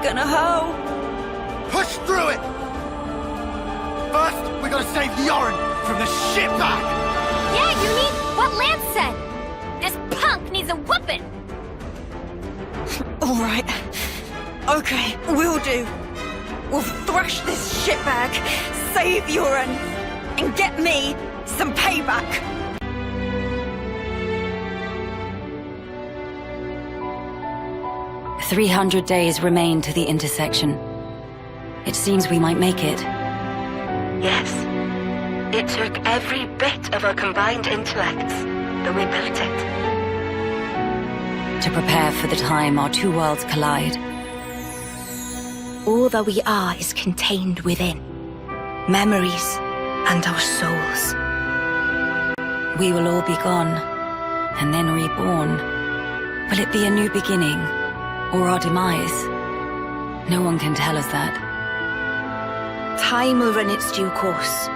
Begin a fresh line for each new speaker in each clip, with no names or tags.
gonna hoe.
Push through it! First, we gotta save the Orin from the shitbag!
Yeah, you need what Lance said. This punk needs a whooping.
All right. Okay, we'll do. We'll thrash this shitbag, save Yoren, and get me some payback.
"300 days remain to the intersection. It seems we might make it."
Yes. It took every bit of our combined intellects, but we built it.
To prepare for the time our two worlds collide.
All that we are is contained within. Memories and our souls.
We will all be gone, and then reborn. Will it be a new beginning, or our demise? No one can tell us that.
Time will run its due course,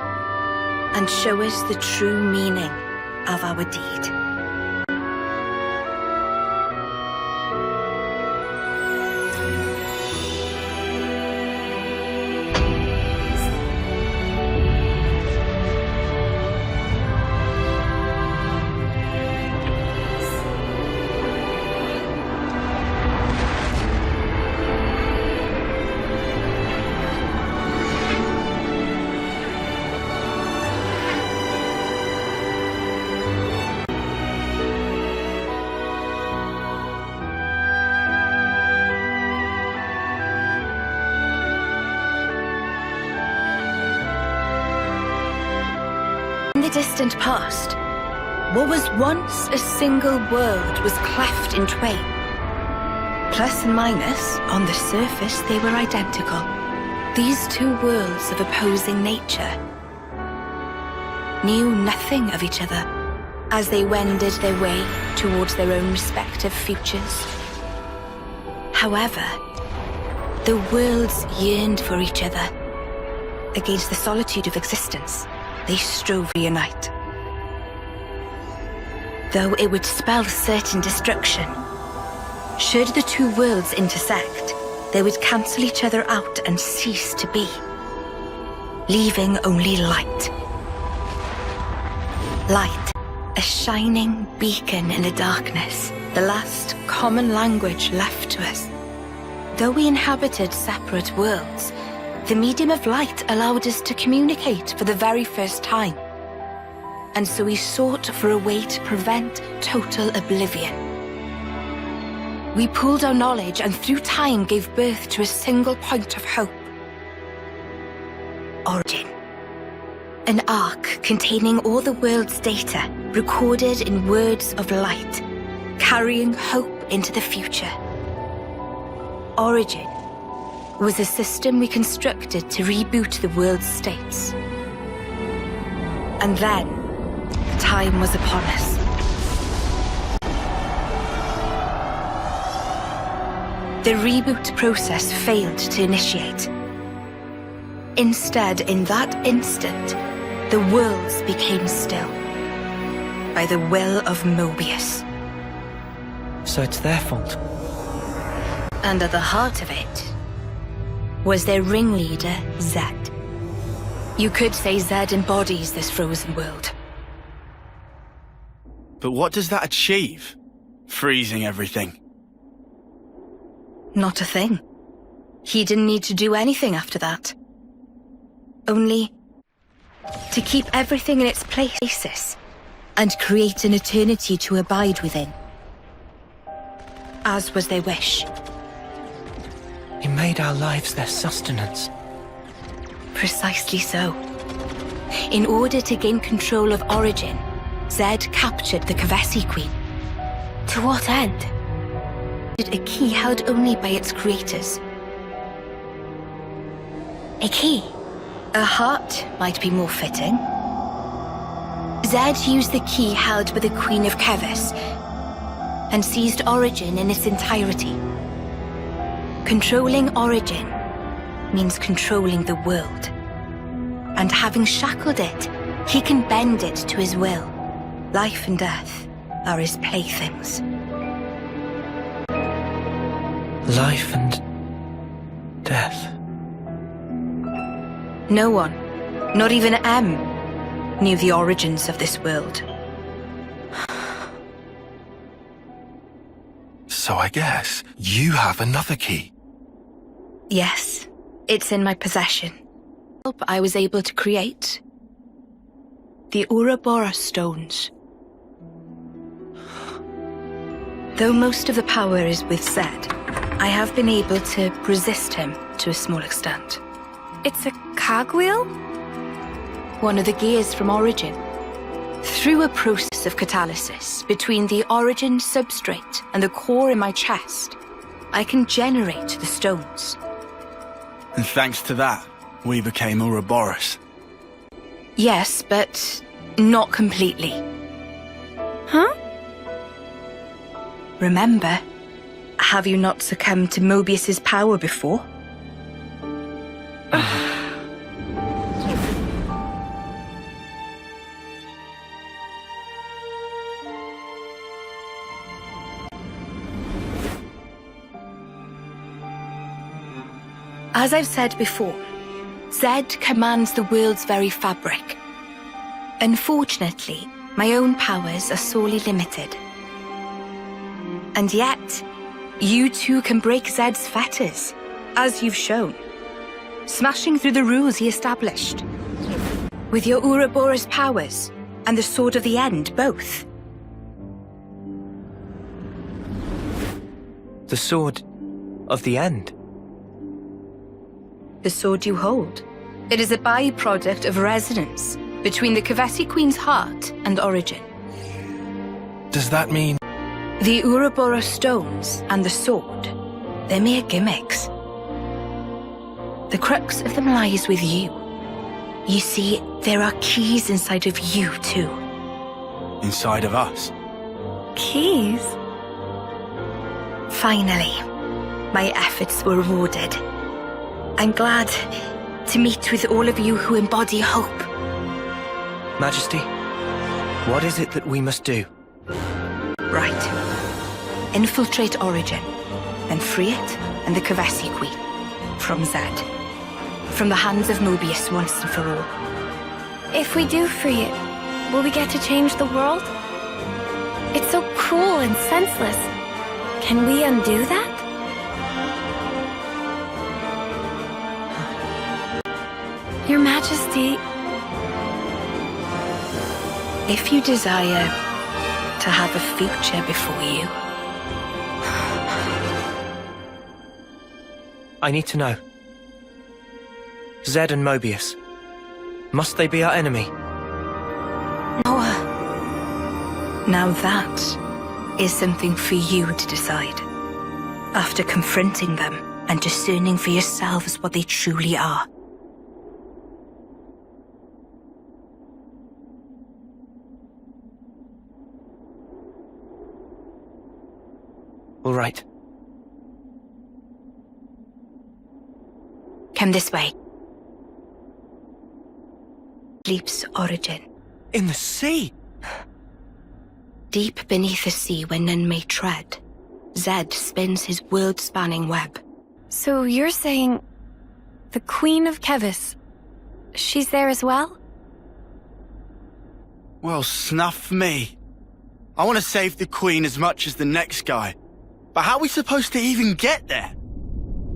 and show us the true meaning of our deed. In the distant past, what was once a single world was cleft in twain. Plus and minus, on the surface, they were identical. These two worlds of opposing nature knew nothing of each other as they wended their way towards their own respective futures. However, the worlds yearned for each other. Against the solitude of existence, they strove to unite. Though it would spell certain destruction, should the two worlds intersect, they would cancel each other out and cease to be, leaving only light. Light, a shining beacon in the darkness, the last common language left to us. Though we inhabited separate worlds, the medium of light allowed us to communicate for the very first time. And so we sought for a way to prevent total oblivion. We pooled our knowledge and through time gave birth to a single point of hope. Origin. An arc containing all the world's data, recorded in words of light, carrying hope into the future. Origin was a system we constructed to reboot the world's states. And then, time was upon us. The reboot process failed to initiate. Instead, in that instant, the worlds became still. By the will of Mobius.
So it's their fault.
And at the heart of it was their ringleader, Zed. You could say Zed embodies this frozen world.
But what does that achieve? Freezing everything.
Not a thing. He didn't need to do anything after that. Only to keep everything in its place and create an eternity to abide within. As was their wish.
He made our lives their sustenance.
Precisely so. In order to gain control of Origin, Zed captured the Kavesi Queen. To what end? A key held only by its creators. A key? A heart might be more fitting. Zed used the key held by the Queen of Keves and seized Origin in its entirety. Controlling Origin means controlling the world. And having shackled it, he can bend it to his will. Life and death are his playthings.
Life and Death.
No one, not even M, knew the origins of this world.
So I guess you have another key.
Yes, it's in my possession. I was able to create the Ouroboros stones. Though most of the power is with Zed, I have been able to resist him to a small extent.
It's a cogwheel?
One of the gears from Origin. Through a process of catalysis between the Origin substrate and the core in my chest, I can generate the stones.
And thanks to that, we became Ouroboros.
Yes, but not completely.
Huh?
Remember, have you not succumbed to Mobius's power before? As I've said before, Zed commands the world's very fabric. Unfortunately, my own powers are sorely limited. And yet, you too can break Zed's fetters, as you've shown, smashing through the rules he established. With your Ouroboros powers, and the Sword of the End, both.
The Sword of the End.
The sword you hold. It is a byproduct of resonance between the Kavesi Queen's heart and Origin.
Does that mean...
The Ouroboros stones and the sword, they're mere gimmicks. The crux of them lies with you. You see, there are keys inside of you too.
Inside of us.
Keys?
Finally, my efforts were rewarded. I'm glad to meet with all of you who embody hope.
Majesty, what is it that we must do?
Right. Infiltrate Origin, then free it and the Kavesi Queen from Zed. From the hands of Mobius once and for all.
If we do free it, will we get to change the world? It's so cruel and senseless. Can we undo that? Your Majesty...
If you desire to have a future before you...
I need to know. Zed and Mobius. Must they be our enemy?
Noah. Now that is something for you to decide. After confronting them and discerning for yourselves what they truly are.
All right.
Come this way. Sleeps Origin.
In the sea?
Deep beneath the sea where none may tread, Zed spins his world-spanning web.
So you're saying... the Queen of Kevis... she's there as well?
Well, snuff me. I want to save the Queen as much as the next guy. But how are we supposed to even get there?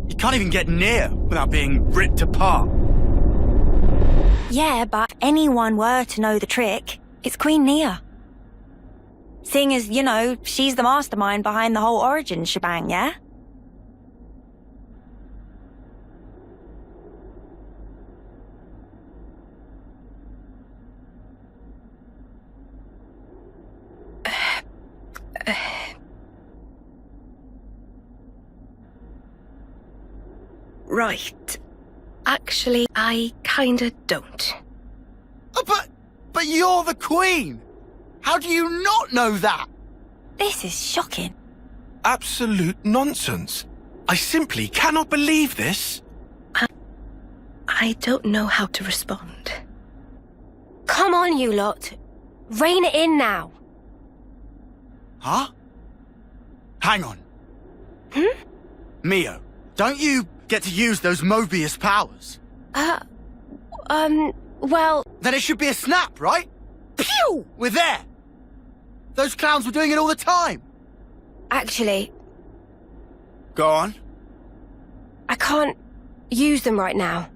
You can't even get near without being ripped apart.
Yeah, but if anyone were to know the trick, it's Queen Nia. Seeing as, you know, she's the mastermind behind the whole Origin shebang, yeah?
Right. Actually, I kinda don't.
Oh, but you're the Queen! How do you not know that?
This is shocking.
Absolute nonsense. I simply cannot believe this.
I don't know how to respond.
Come on, you lot. Rein it in now.
Huh? Hang on.
Hmm?
Mio, don't you get to use those Mobius powers?
Well,
Then it should be a snap, right?
Pew!
We're there! Those clowns were doing it all the time!
actually,
Go on.
I can't use them right now.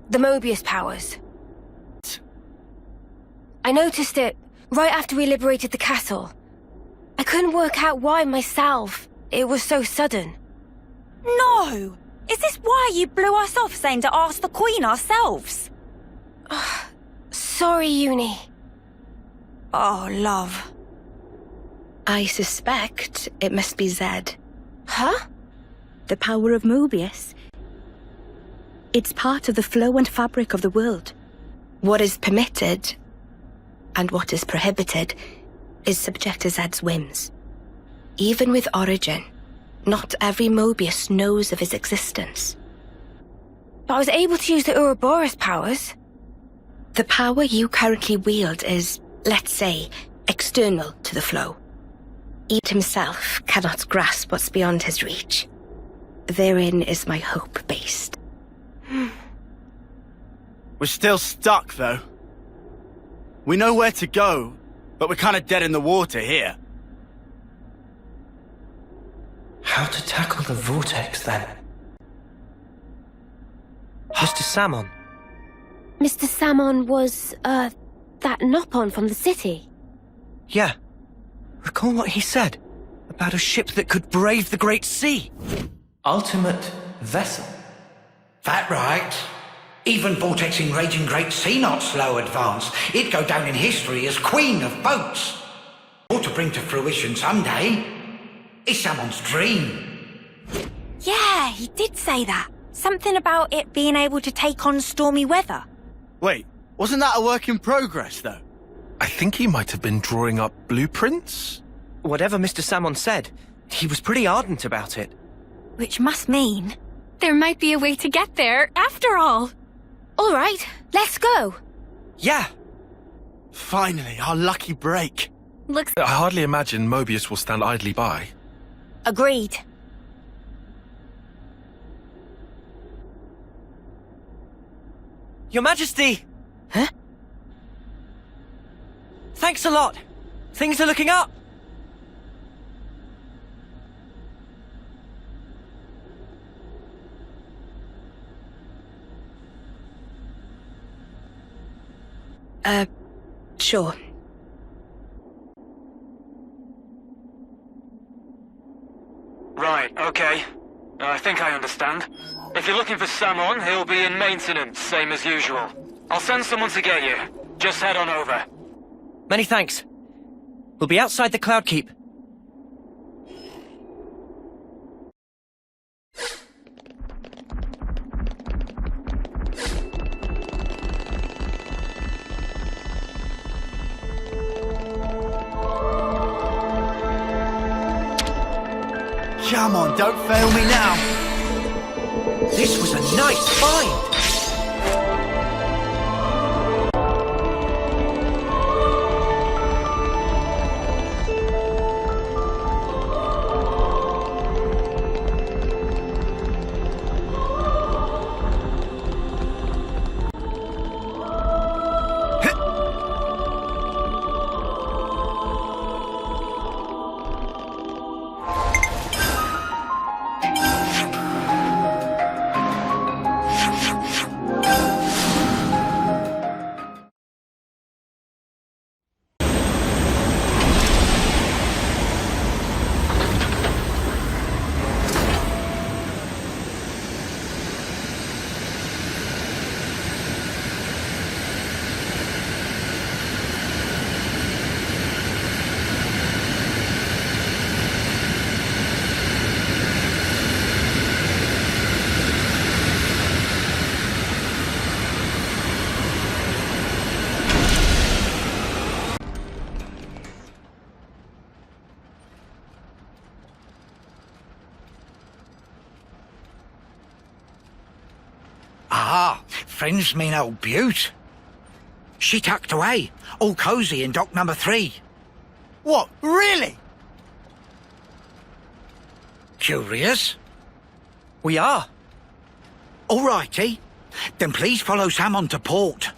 The Mobius powers. I noticed it right after we liberated the castle. I couldn't work out why myself. It was so sudden.
No! Is this why you blew us off saying to ask the Queen ourselves?
Sorry, Uni.
Oh, love.
I suspect it must be Zed.
Huh?
The power of Mobius. It's part of the flow and fabric of the world.
What is permitted and what is prohibited is subject to Zed's whims. Even with Origin, not every Mobius knows of his existence.
But I was able to use the Ouroboros powers.
The power you currently wield is, let's say, external to the flow. He himself cannot grasp what's beyond his reach. Therein is my hope based.
We're still stuck, though. We know where to go, but we're kind of dead in the water here.
How to tackle the vortex, then? Mr. Salmon.
Mr. Salmon was, that Nopon from the city.
Yeah. Recall what he said about a ship that could brave the great sea. Ultimate vessel.
That right. Even vortexing raging great sea not slow advance. It'd go down in history as queen of boats. Or to bring to fruition someday. It's someone's dream.
Yeah, he did say that. Something about it being able to take on stormy weather.
Wait, wasn't that a work in progress, though?
I think he might have been drawing up blueprints.
Whatever Mr. Salmon said, he was pretty ardent about it.
Which must mean...
There might be a way to get there, after all. All right, let's go.
Yeah.
Finally, our lucky break.
Looks...
I hardly imagine Mobius will stand idly by.
Agreed.
Your Majesty!
Huh?
Thanks a lot. Things are looking up.
Sure.
Right, okay. I think I understand. If you're looking for Samon, he'll be in maintenance, same as usual. I'll send someone to get you. Just head on over.
Many thanks. We'll be outside the Cloud Keep.
Come on, don't fail me now.
This was a nice find.
Ah, friends mean old Butte. She tucked away, all cosy in dock number 3.
What, really?
Curious?
We are.
All righty. Then please follow Sam on to port.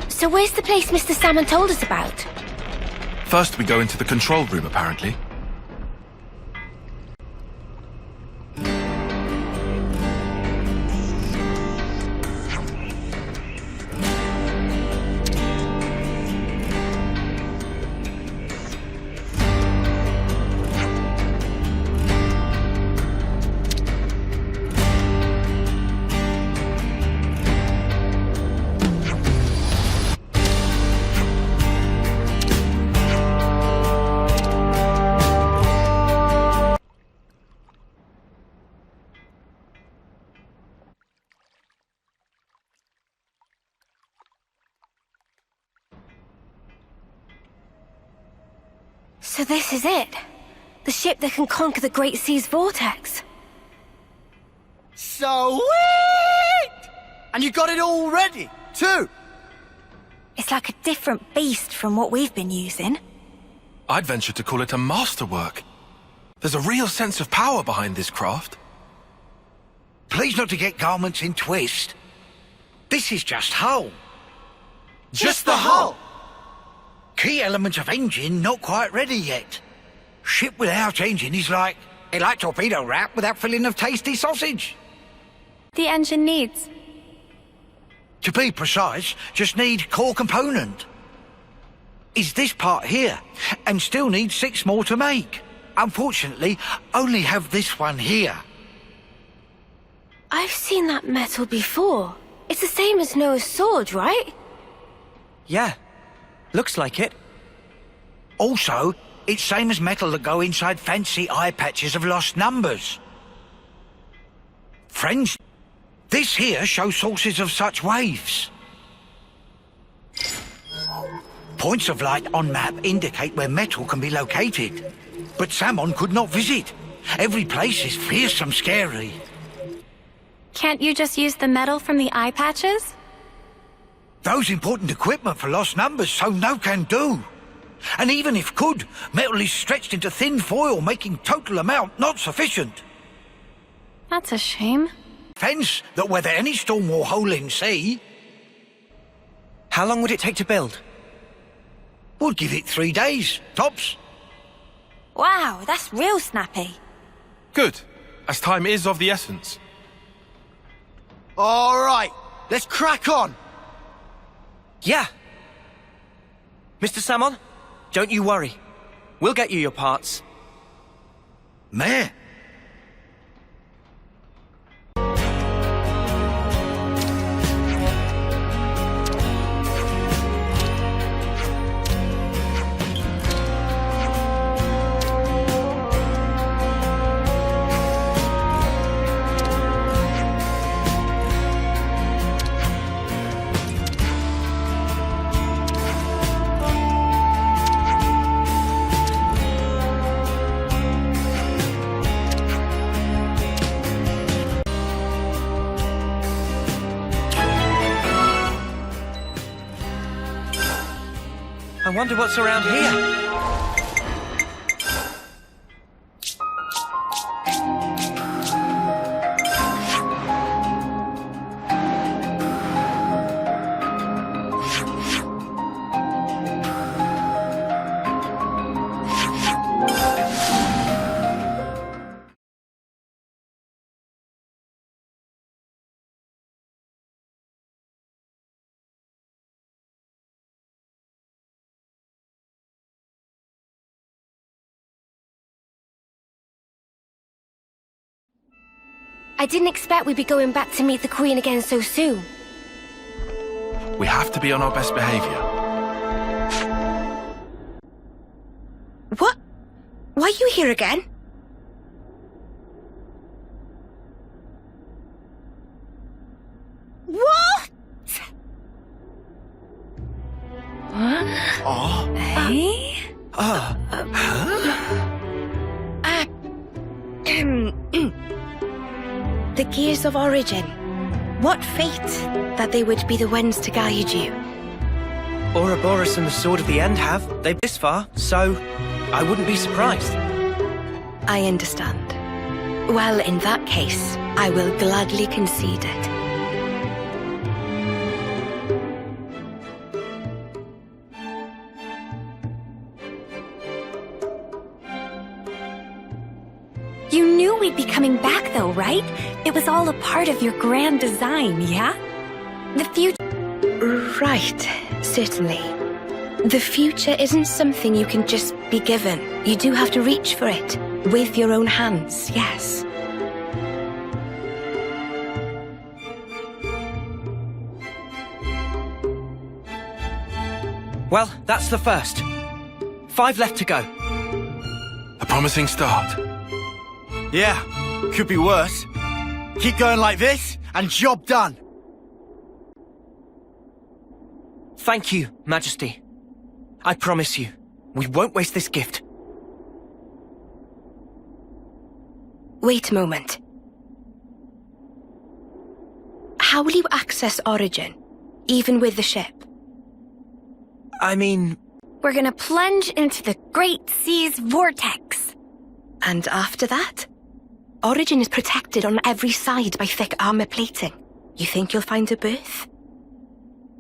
So where's the place Mr. Salmon told us about?
First, we go into the control room, apparently.
So this is it. The ship that can conquer the Great Sea's vortex.
Sweet! And you got it all ready, too?
It's like a different beast from what we've been using.
I'd venture to call it a masterwork. There's a real sense of power behind this craft.
Please not to get garments in twist. This is just hull.
Just the hull?
Key element of engine not quite ready yet. Ship without engine is like torpedo wrap without filling of tasty sausage.
The engine needs.
To be precise, just need core component. Is this part here, and still need 6 more to make. Unfortunately, only have this one here.
I've seen that metal before. It's the same as Noah's sword, right?
Yeah. Looks like it.
Also, it's same as metal that go inside fancy eye patches of lost numbers. Friends, this here shows sources of such waves. Points of light on map indicate where metal can be located. But Salmon could not visit. Every place is fearsome scary.
Can't you just use the metal from the eye patches?
Those important equipment for lost numbers, so no can do. And even if could, metal is stretched into thin foil, making total amount not sufficient.
That's a shame.
Fence that weather any storm or hole in sea.
How long would it take to build?
Would give it 3 days, tops.
Wow, that's real snappy.
Good, as time is of the essence.
All right, let's crack on.
Yeah. Mr. Salmon, don't you worry. We'll get you your parts.
Meh.
I wonder what's around here.
I didn't expect we'd be going back to meet the Queen again so soon.
We have to be on our best behavior.
What? Why are you here again? What?
What?
Oh.
Hey?
The Gears of Origin. What fate that they would be the ones to guide you.
Ouroboros and the Sword of the End have. They've this far, so I wouldn't be surprised.
I understand. Well, in that case, I will gladly concede it.
You knew we'd be coming back though, right? It was all a part of your grand design, yeah? The future...
Right, certainly. The future isn't something you can just be given. You do have to reach for it. With your own hands, yes.
Well, that's the first. 5 left to go.
A promising start.
Yeah, could be worse. Keep going like this, and job done.
Thank you, Majesty. I promise you, we won't waste this gift.
Wait a moment. How will you access Origin, even with the ship?
I mean...
We're gonna plunge into the Great Sea's vortex.
And after that? Origin is protected on every side by thick armor plating. You think you'll find a berth?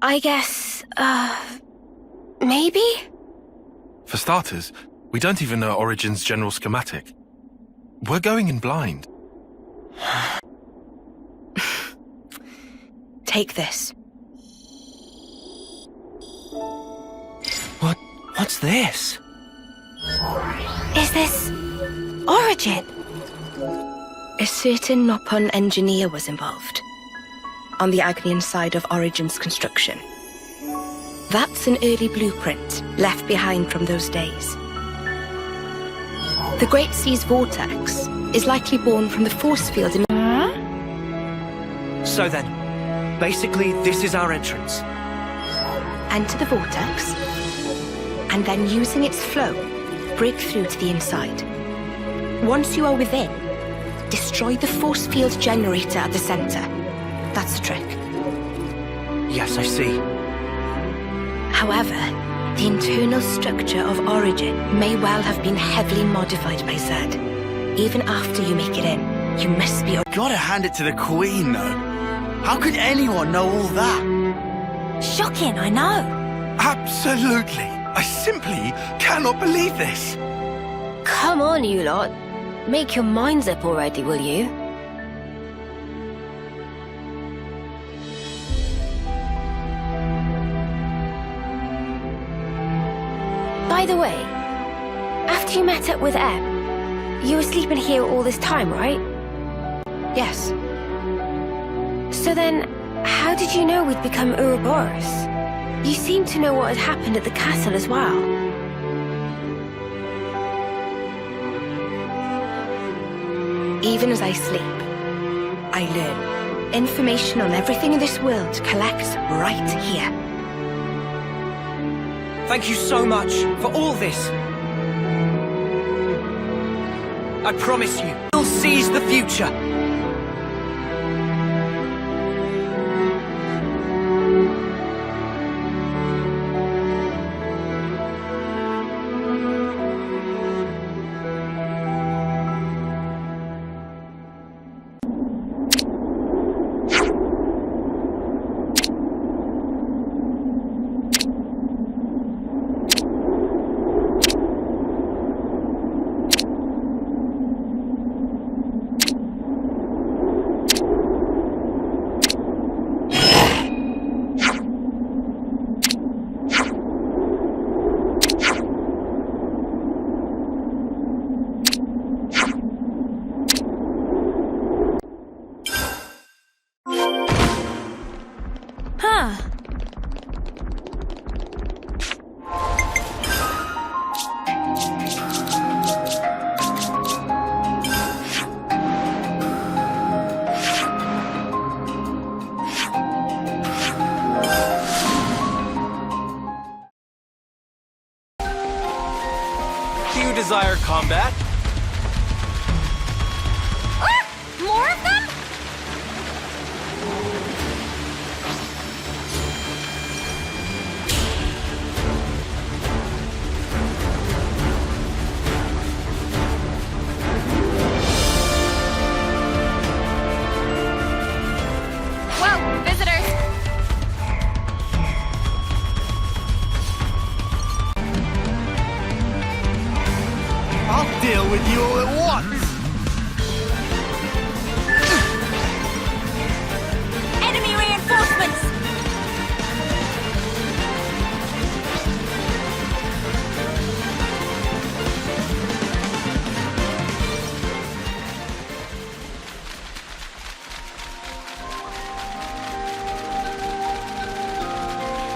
I guess, maybe?
For starters, we don't even know Origin's general schematic. We're going in blind.
Take this.
What's this?
Is this... Origin?
A certain Nopon engineer was involved. On the Agnian side of Origin's construction. That's an early blueprint left behind from those days. The Great Sea's vortex is likely born from the force field in...
So then, basically this is our entrance.
Enter the vortex, and then using its flow, break through to the inside. Once you are within, destroy the force field generator at the center. That's the trick.
Yes, I see.
However, the internal structure of Origin may well have been heavily modified by Zed. Even after you make it in, you must be...
Gotta hand it to the Queen, though. How could anyone know all that?
Shocking, I know.
Absolutely. I simply cannot believe this.
Come on, you lot. Make your minds up already, will you? By the way, after you met up with Em, you were sleeping here all this time, right?
Yes.
So then, how did you know we'd become Ouroboros? You seem to know what had happened at the castle as well.
Even as I sleep, I learn. Information on everything in this world collects right here.
Thank you so much for all this. I promise you, we'll seize the future. desire combat.
More of them? Whoa, visitors!
I'll deal with you all at once!
Enemy reinforcements!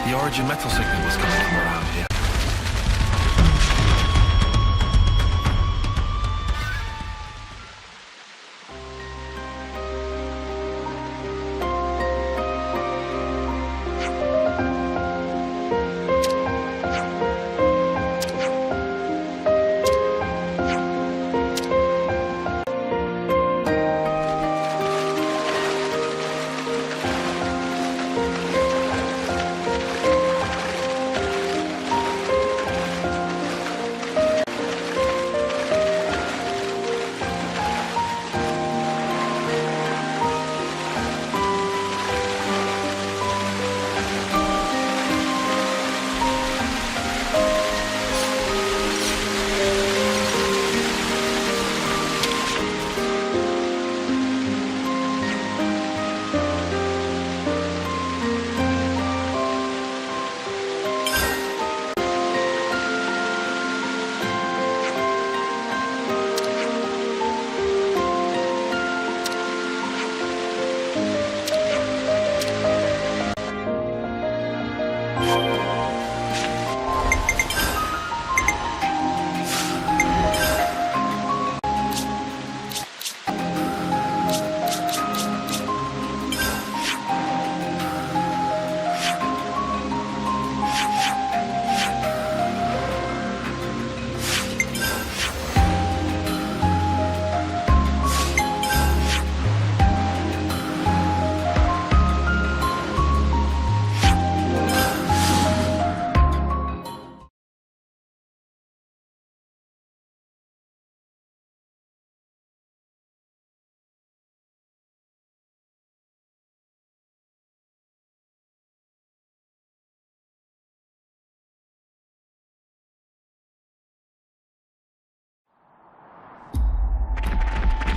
The origin metal signal was coming from around here.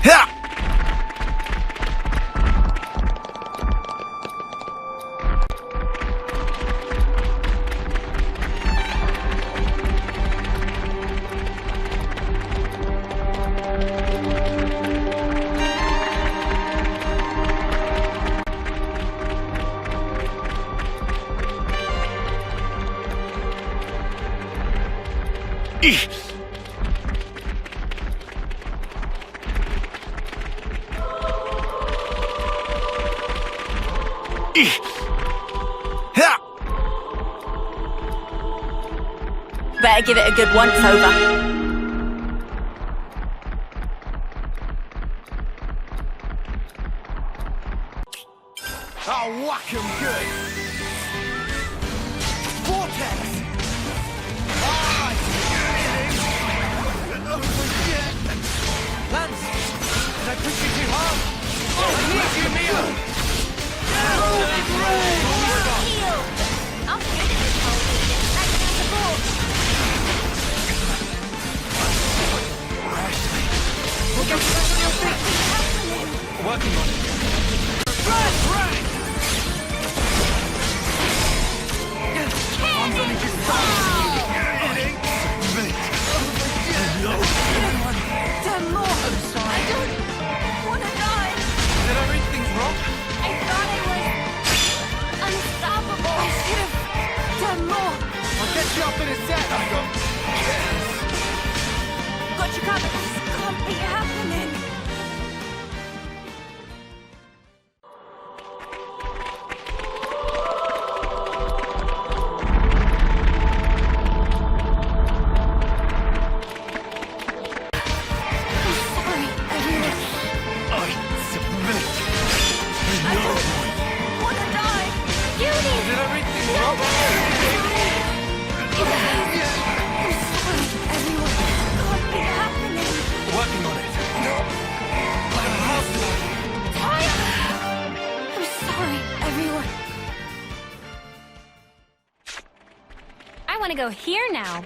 Ha! Eesh.
Better give it a good once-over.
I'll whack him good! Vortex!
Lance! Did I push you too hard? Oh, I need you, Mia!
I'm good at this whole thing. Thanks for the support.
We'll get you back on your feet! Working on it.
I'm gonna just
Damn more. I'm sorry. I don't want to die.
Did I read things wrong?
I thought I was unstoppable. I should have done more.
I'll get you up in a sec.
Got you covered. This can't be happening. want to go here now.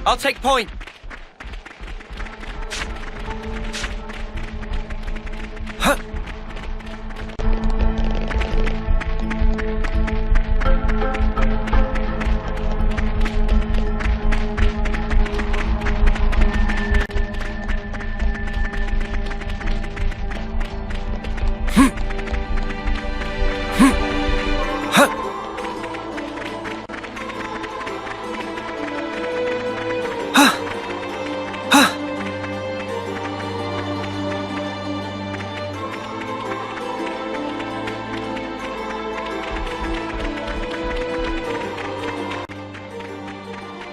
I'll take point. Huh.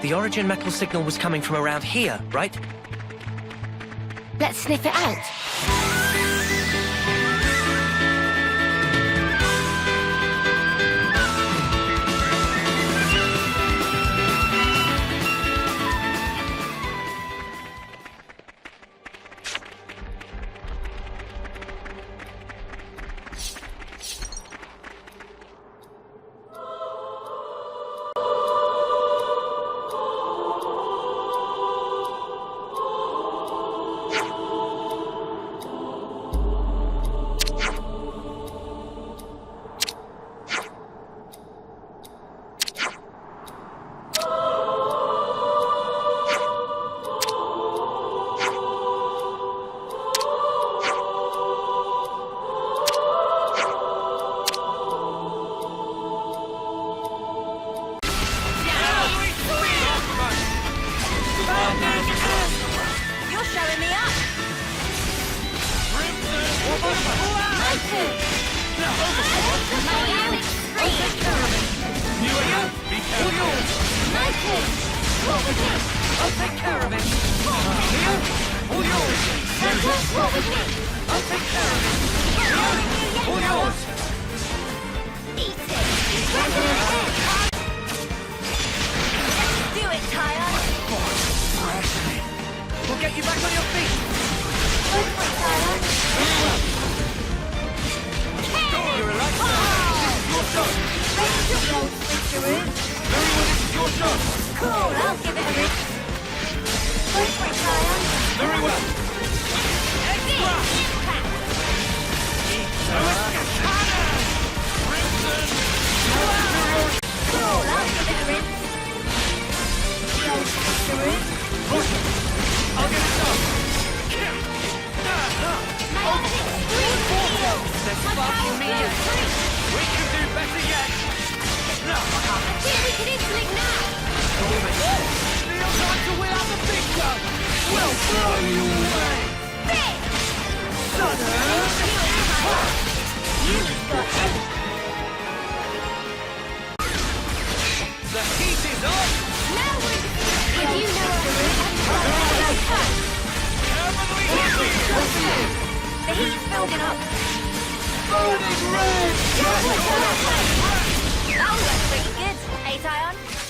The origin metal signal was coming from around here, right?
Let's sniff it out.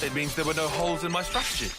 It means there were no holes in my strategy.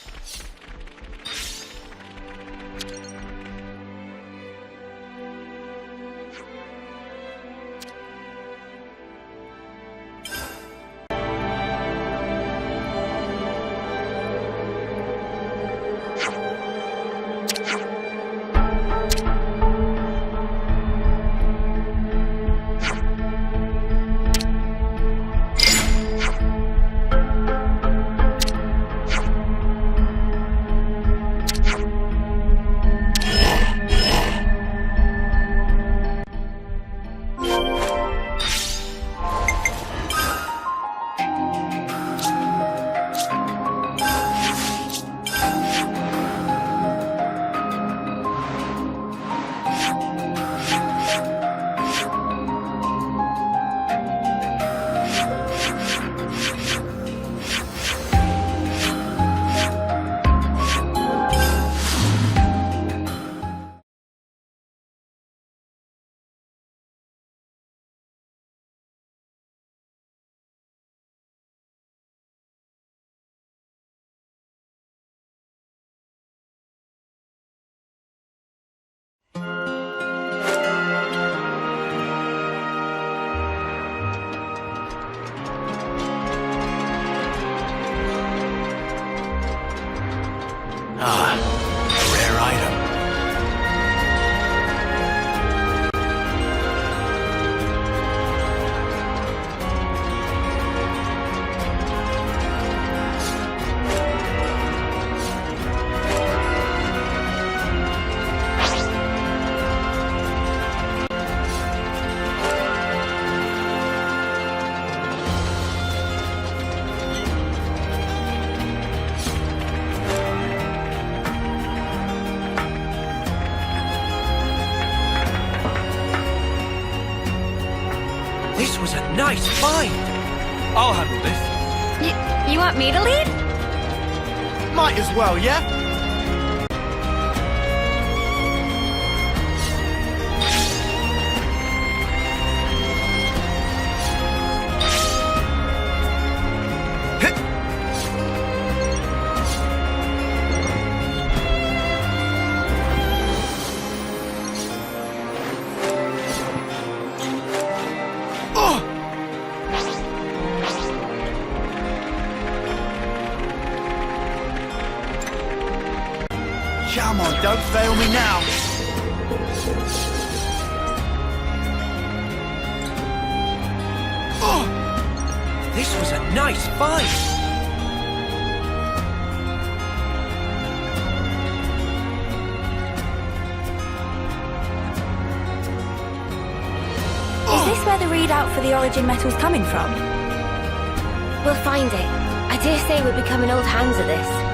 nice find.
I'll handle this.
You want me to lead?
Might as well, yeah? Come on, don't fail me now.
This was a nice find.
Is this where the readout for the origin metal's coming from?
We'll find it. I dare say we're becoming old hands at this.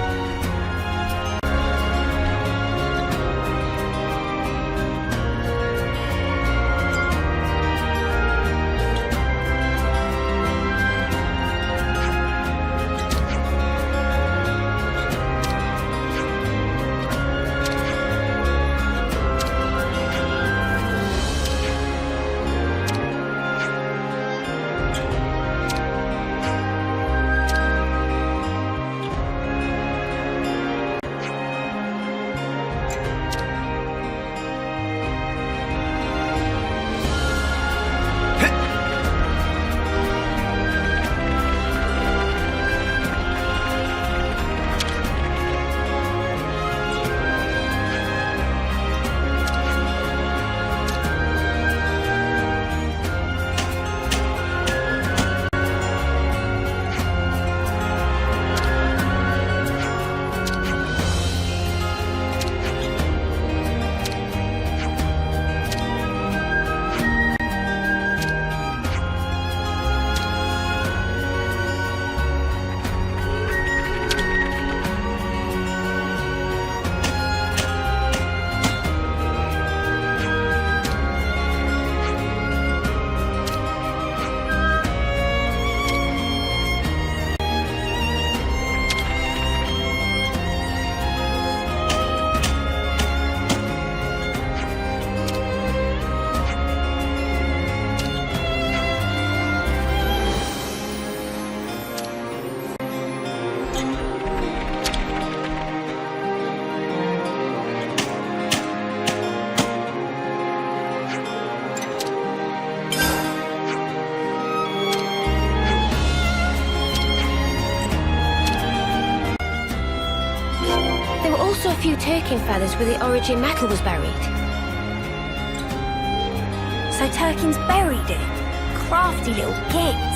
A few Turkin feathers where the origin metal was buried.
So Turkin's buried it. Crafty little kids.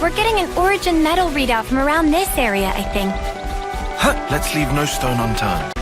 We're getting an origin medal readout from around this area, I think.
Let's leave no stone unturned.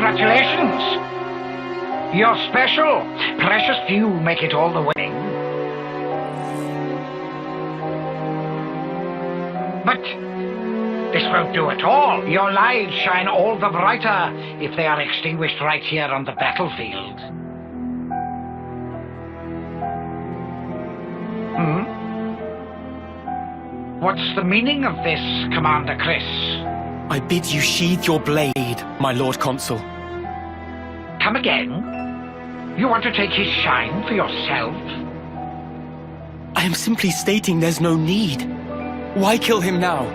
Congratulations! You're special. Precious few make it all the way. But this won't do at all. Your lives shine all the brighter if they are extinguished right here on the battlefield. What's the meaning of this, Commander Chris?
I bid you sheathe your blade, my Lord Consul.
Come again? You want to take his shine for yourself?
I am simply stating there's no need. Why kill him now?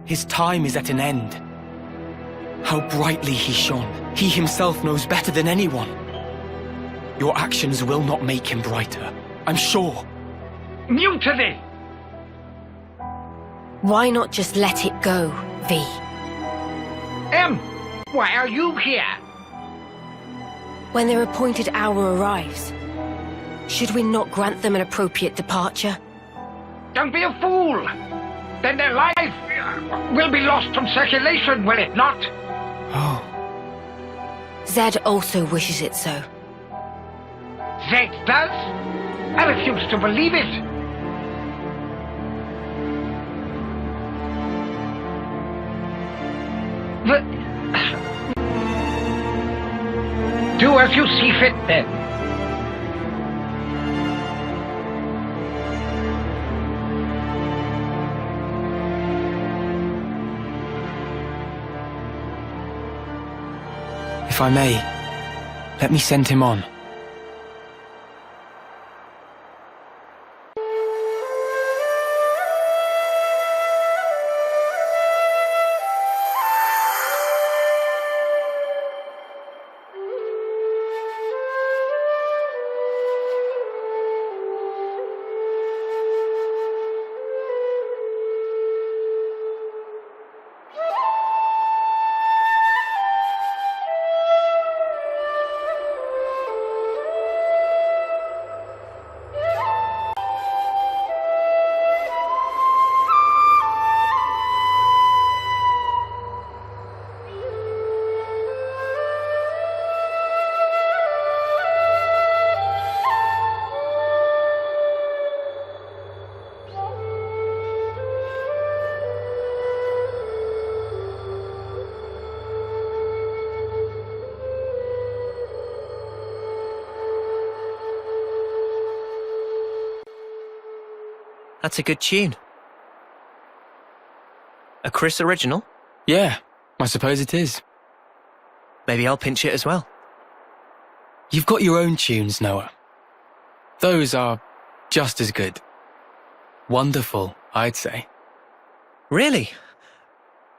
His time is at an end. How brightly he shone. He himself knows better than anyone. Your actions will not make him brighter, I'm sure.
Mutiny!
Why not just let it go, V?
Why are you here?
When their appointed hour arrives, should we not grant them an appropriate departure?
Don't be a fool! Then their life will be lost from circulation, will it not?
Oh.
Zed also wishes it so.
Zed does? I refuse to believe it. Do as you see fit, then.
If I may, let me send him on. That's a good tune. A Chris original? Yeah, I suppose it is. Maybe I'll pinch it as well. You've got your own tunes, Noah. Those are just as good. Wonderful, I'd say. Really?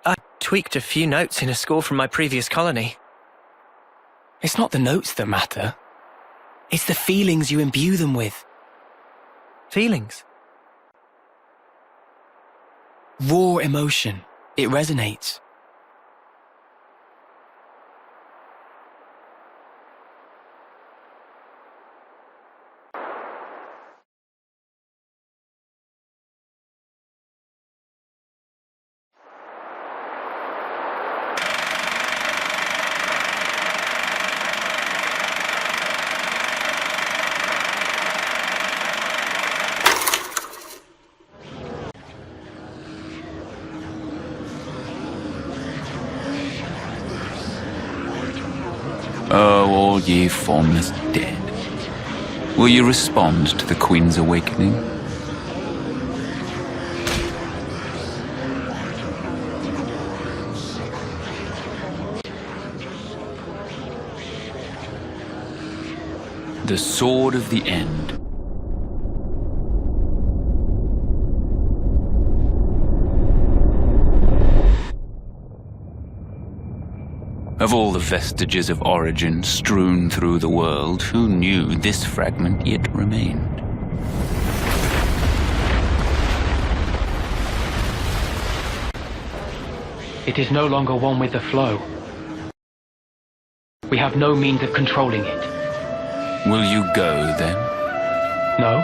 I tweaked a few notes in a score from my previous colony. It's not the notes that matter. It's the feelings you imbue them with. Feelings? Raw emotion. It resonates.
Oh, all ye formless dead. Will you respond to the Queen's awakening? The sword of the end. Of all the vestiges of origin strewn through the world, who knew this fragment yet remained?
It is no longer one with the flow. We have no means of controlling it.
Will you go, then?
No.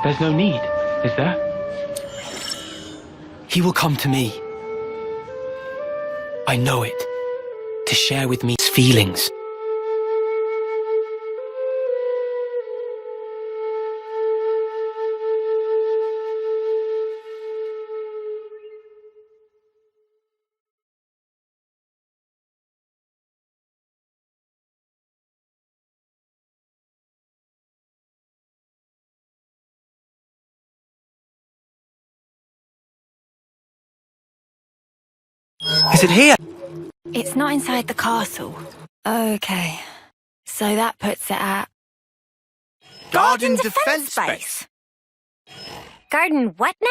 There's no need, is there? He will come to me. I know it. To share with me his feelings. Is it here?
It's not inside the castle. Okay. So that puts it at...
Garden Defense Base.
Garden what now?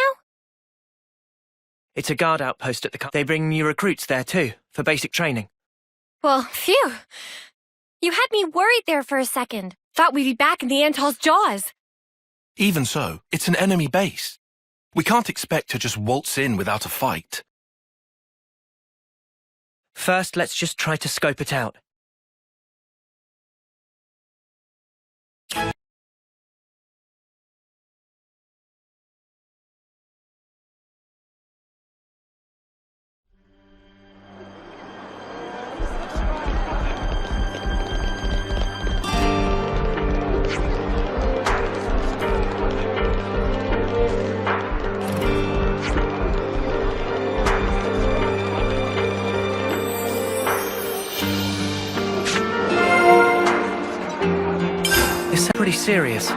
It's a guard outpost at the They bring new recruits there too, for basic training.
Well, phew. You had me worried there for a second. Thought we'd be back in the Antol's jaws.
Even so, it's an enemy base. We can't expect to just waltz in without a fight.
First, let's just try to scope it out. Pretty serious.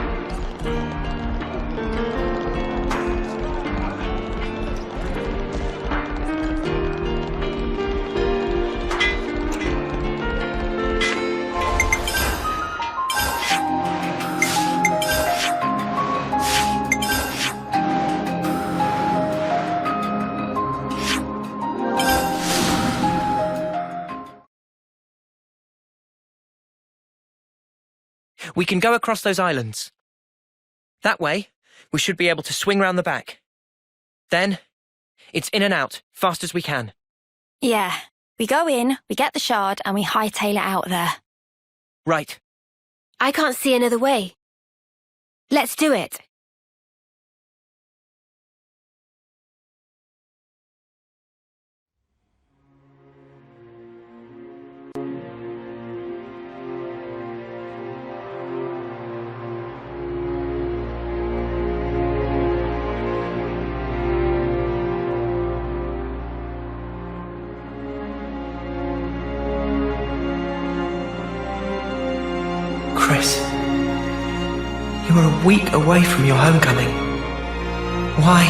We can go across those islands. That way, we should be able to swing round the back. Then, it's in and out, fast as we can.
Yeah. We go in, we get the shard, and we hightail it out there.
Right.
I can't see another way. Let's do it.
Chris, you are a week away from your homecoming. Why?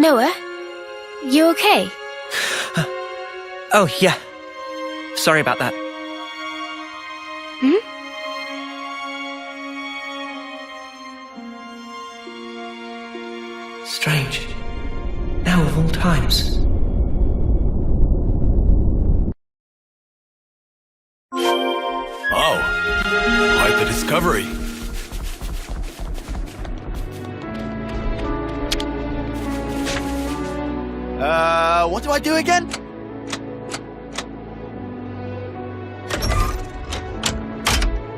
Noah, you okay?
Oh, yeah. Sorry about that. Strange. Now of all times.
Oh, quite the discovery.
What do I do again?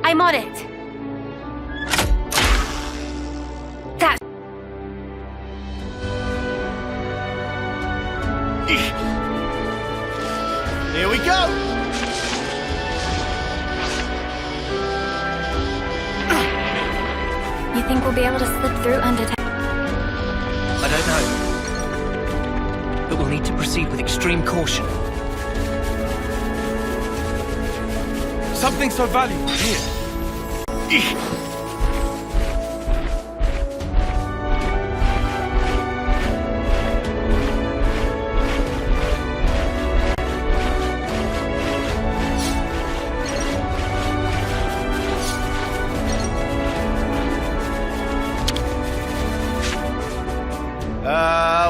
I'm on it. That's...
Here we go!
You think we'll be able to slip through undetected?
I don't know. But we'll need to proceed with extreme caution.
Something so valuable here.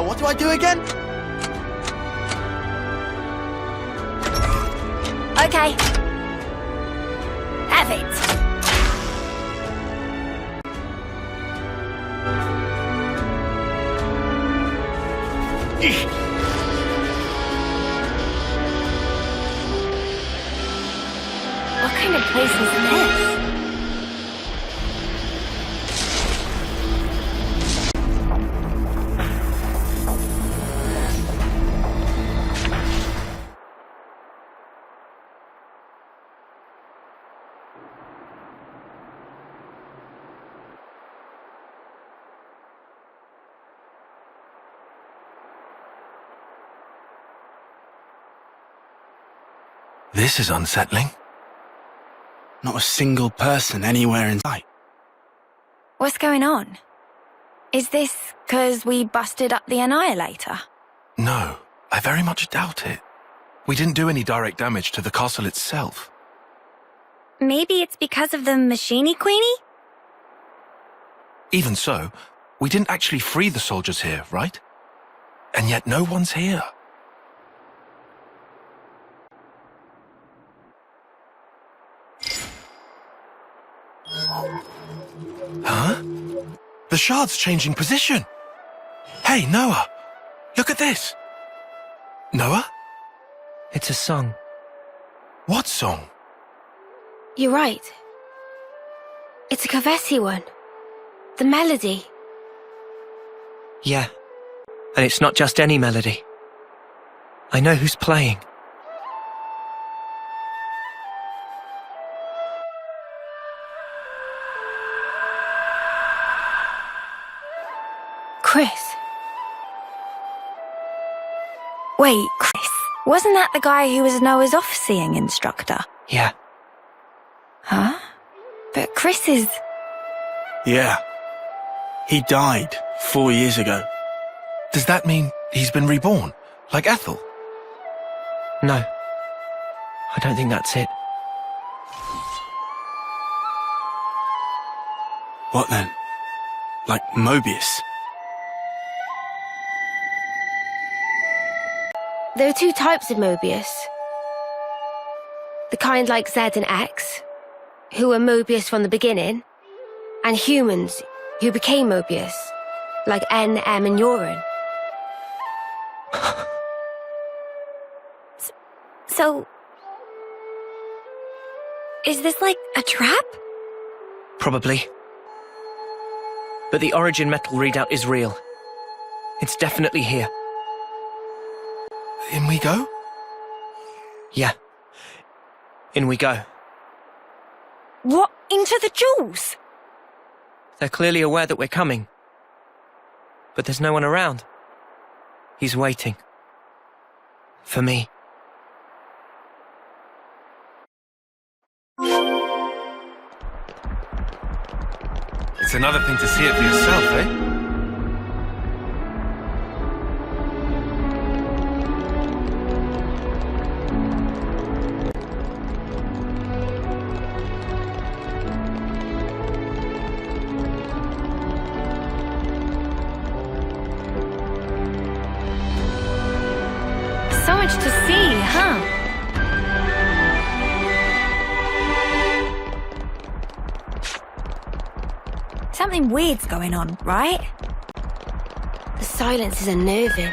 What do I do again?
Okay. Have it. What kind of place is this?
This is unsettling.
Not a single person anywhere in sight.
What's going on? Is this 'cause we busted up the Annihilator?
No, I very much doubt it. We didn't do any direct damage to the castle itself.
Maybe it's because of the Machini Queenie?
Even so, we didn't actually free the soldiers here, right? And yet no one's here. Huh? The shard's changing position. Hey, Noah, look at this. Noah?
It's a song.
What song?
You're right. It's a Kavesi one. The melody.
Yeah. And it's not just any melody. I know who's playing.
Chris.
Wait, Chris, wasn't that the guy who was Noah's off-seeing instructor?
Yeah.
Huh? But Chris is...
Yeah. He died 4 years ago.
Does that mean he's been reborn, like Ethel?
No. I don't think that's it.
What then? Like Mobius?
There are two types of Mobius. The kind like Z and X, who were Mobius from the beginning, and humans who became Mobius, like N, M, and Urine.
So... is this like a trap?
Probably. But the origin metal readout is real. It's definitely here.
In we go?
Yeah. In we go.
What? Into the jewels?
They're clearly aware that we're coming. But there's no one around. He's waiting. For me.
It's another thing to see it for yourself, eh?
So much to see, huh? Something weird's going on, right?
The silence is unnerving.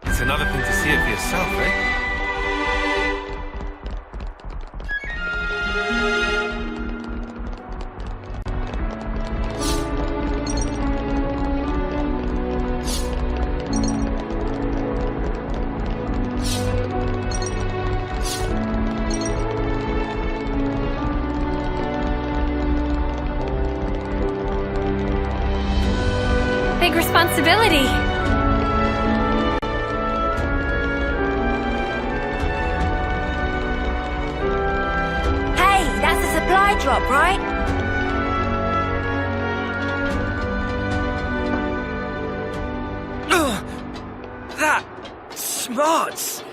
It's another thing to see it for yourself, eh?
Big responsibility. Hey, that's a supply drop, right?
Ugh! That smarts!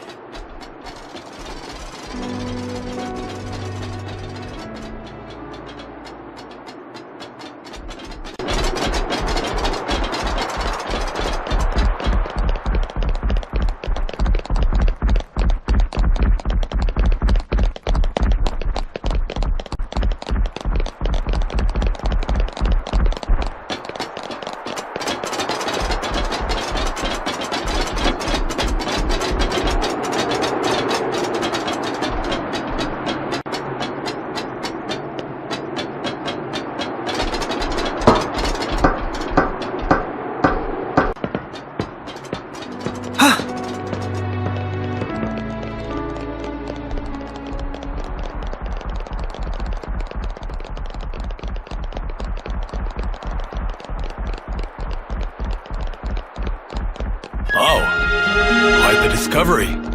celebrate the discovery.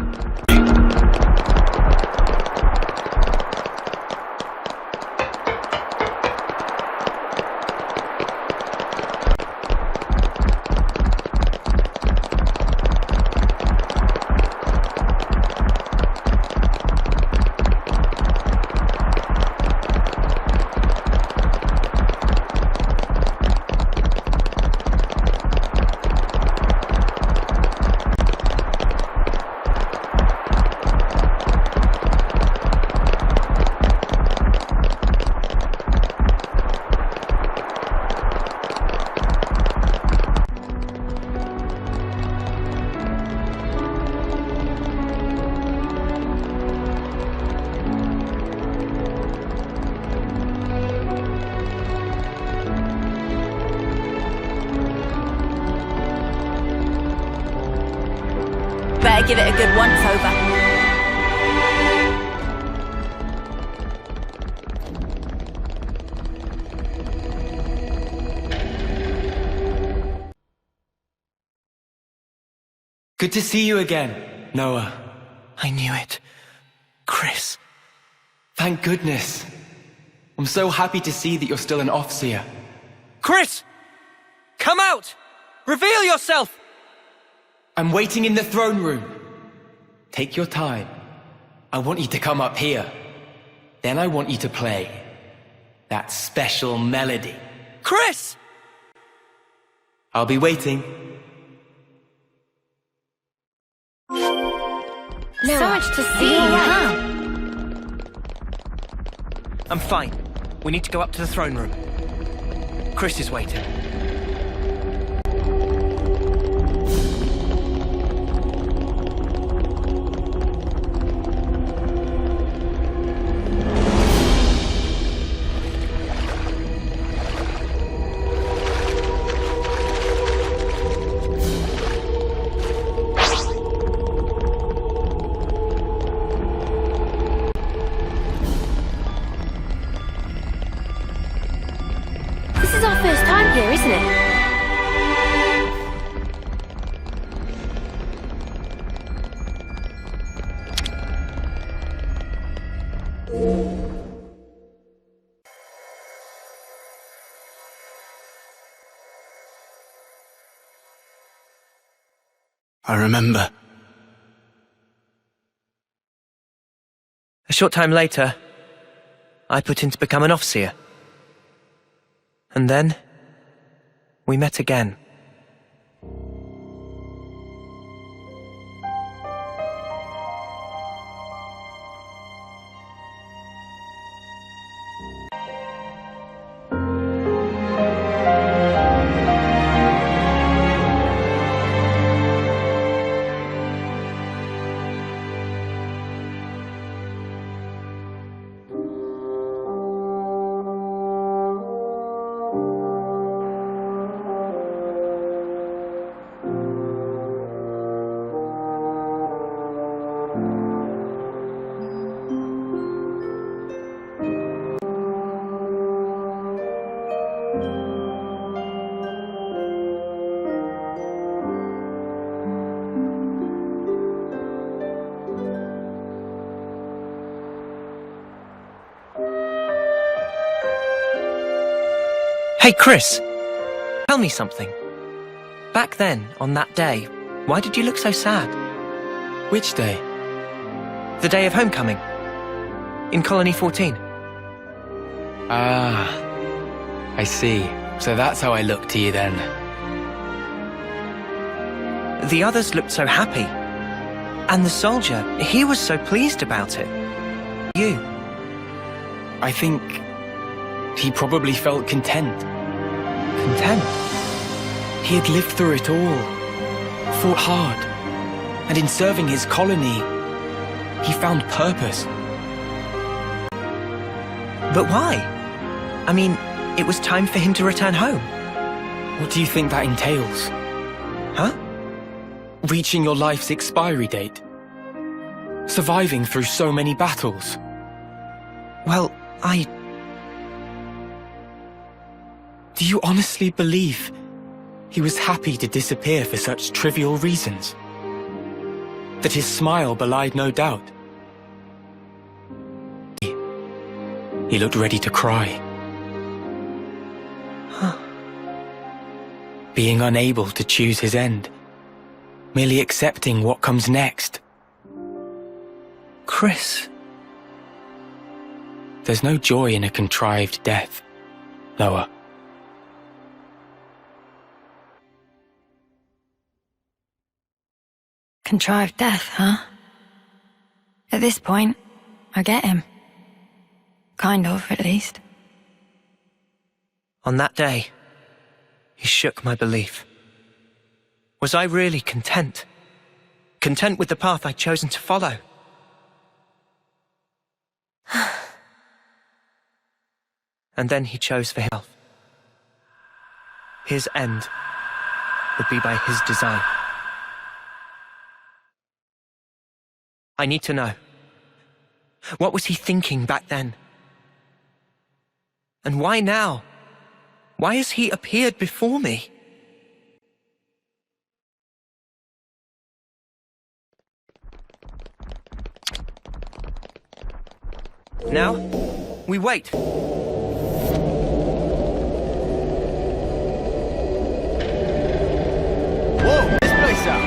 Better give it a good once-over.
Good to see you again, Noah. I knew it. Chris. Thank goodness. I'm so happy to see that you're still an Offseer. Chris! Come out! Reveal yourself! I'm waiting in the throne room. Take your time. I want you to come up here. Then I want you to play that special melody. Chris! I'll be waiting.
So much to see, huh?
I'm fine. We need to go up to the throne room. Chris is waiting.
This is our first time here, isn't it?
I remember.
A short time later, I put in to become an Offseer. And then, we met again. Hey, Chris! Tell me something. Back then, on that day, why did you look so sad? Which day? The day of homecoming. In Colony 14. Ah, I see. So that's how I looked to you then. The others looked so happy. And the soldier, he was so pleased about it. You? I think he probably felt content. Content? He had lived through it all, fought hard, and in serving his colony, he found purpose. But why? I mean, it was time for him to return home. What do you think that entails? Huh? Reaching your life's expiry date. Surviving through so many battles. Well, Do you honestly believe he was happy to disappear for such trivial reasons? that his smile belied no doubt. He looked ready to cry. Being unable to choose his end, merely accepting what comes next. Chris. There's no joy in a contrived death, Noah.
Contrived death, huh? At this point, I get him. Kind of, at least.
On that day, he shook my belief. Was I really content? Content with the path I'd chosen to follow? And then he chose for himself. His end would be by his design. I need to know. What was he thinking back then? And why now? Why has he appeared before me? Now, we wait.
Whoa, this place out.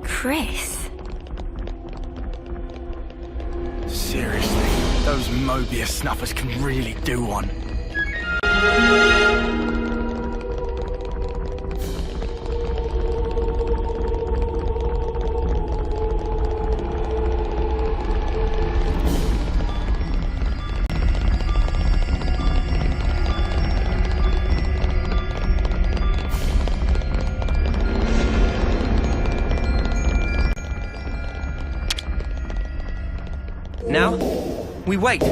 Chris?
Seriously, those Mobius snuffers can really do one.
Now, we wait.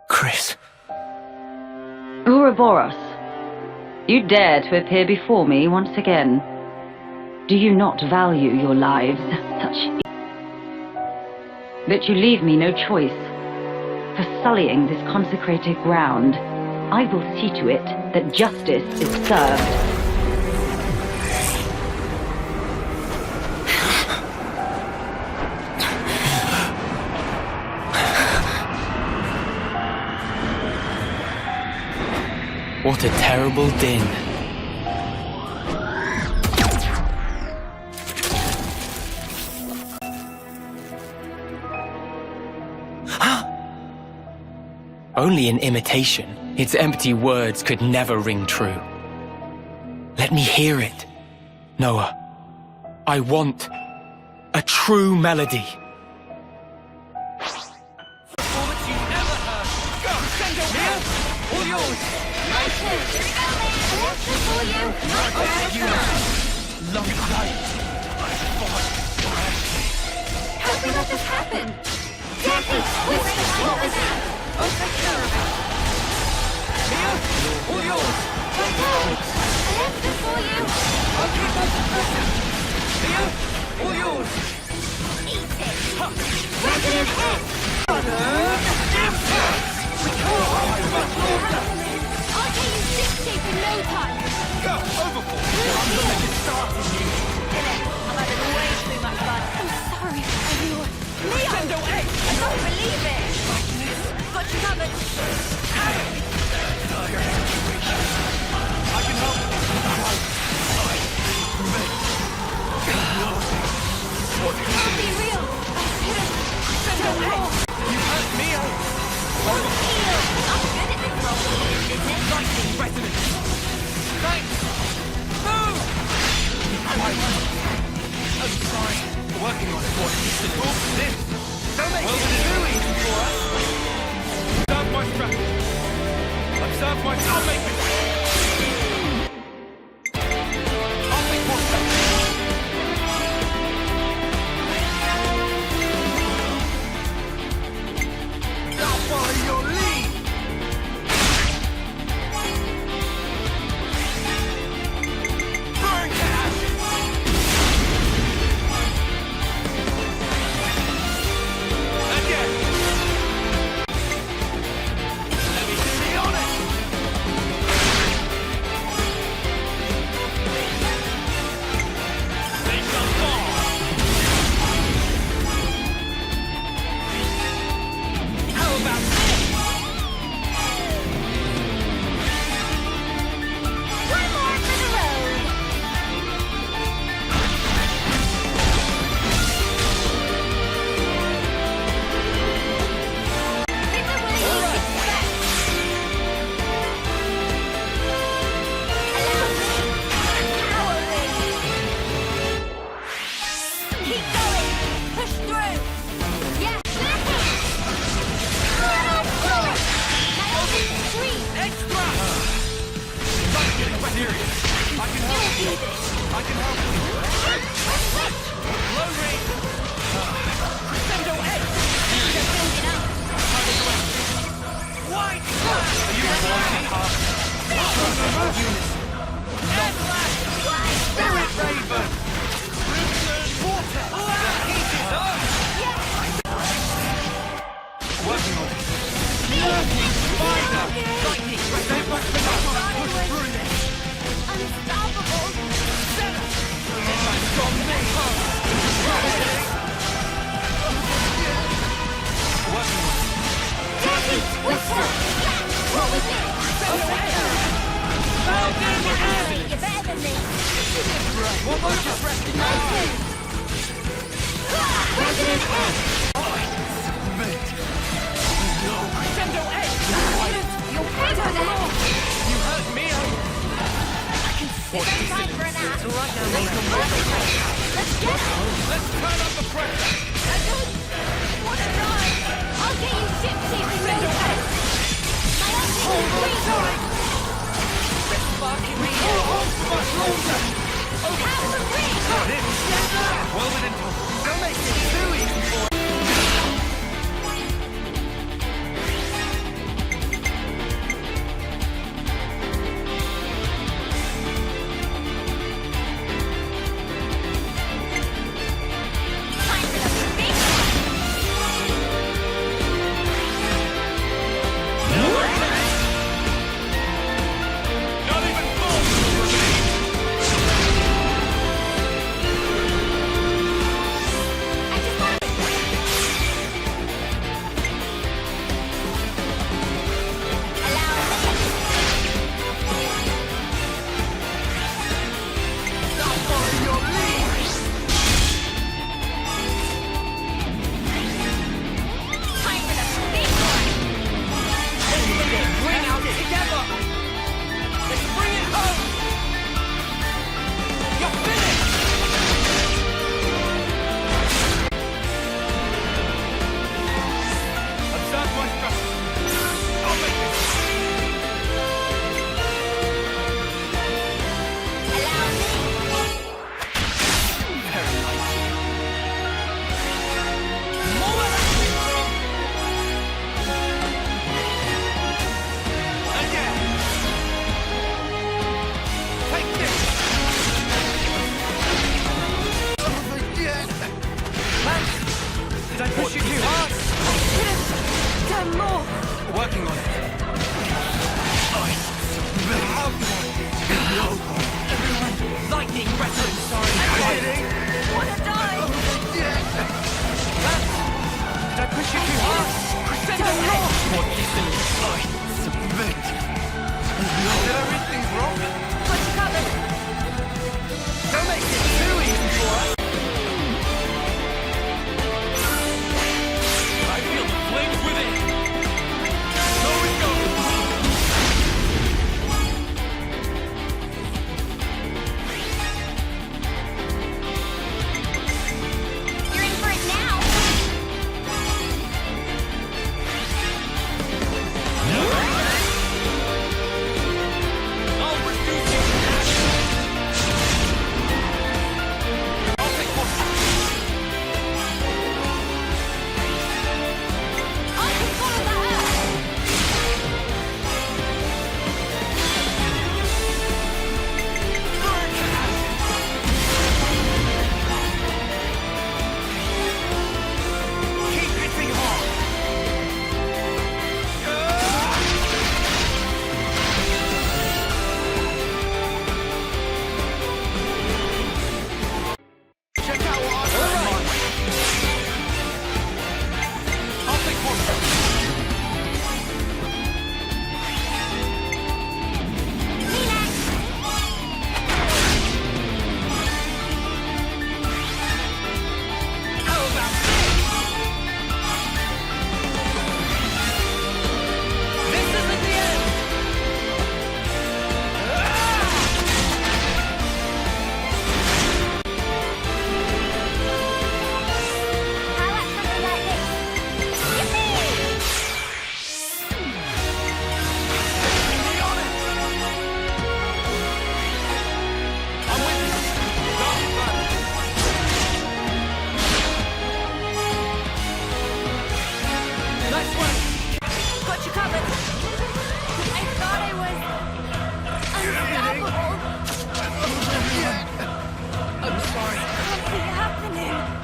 Chris.
Ouroboros, you dare to appear before me once again. Do you not value your lives such that you leave me no choice? For sullying this consecrated ground, I will see to it that justice is served.
What a terrible din. Only an imitation. Its empty words could never ring true. Let me hear it, Noah. I want a true melody.
How did that just happen? Daddy, what was that?
All yours!
My dad! I left before you!
All yours!
Eat it! Where's it in head? I'll take you 6 days in no time!
Go! Overboard!
I'm gonna make it start with you! I'm having way too much fun. I'm sorry, everyone. Leo!
Send away!
I don't believe it! Got you covered!
I can help!
I'll be real!
Send away! You hurt me!
I'm good at this role, isn't it?
Lightning resonance! Thanks! Move! I'm sorry. We're working on it. What is the talk to this? Don't make it too easy for us! Serve my strategy! Observe my... I'll make it! I'll make more stuff!
Keep going! Push through! Yeah!
Extra! Stop getting serious. I can help you. I can help you. Low rate. Crescendo edge. White! Are you revolting? Spirit Raven! Water! The heat is on! Working on it. Spider! Lightning! Push through this!
Unstoppable!
It's on me! Working on it.
Dirty Twister! What was it? You're better than me!
What was just resting now?
Resident X!
Crescendo edge!
You're better than me!
You hurt me! I can see
It's time for a nap!
right now.
Let's get it!
Let's turn up the pressure!
What a ride! I'll get you ship-shape in no time! My ultimate green!
Sparking me! Much longer!
Have the ring!
Got it! Well within touch. Don't make it too easy for you.
Time for the big
Not even close for me!
I just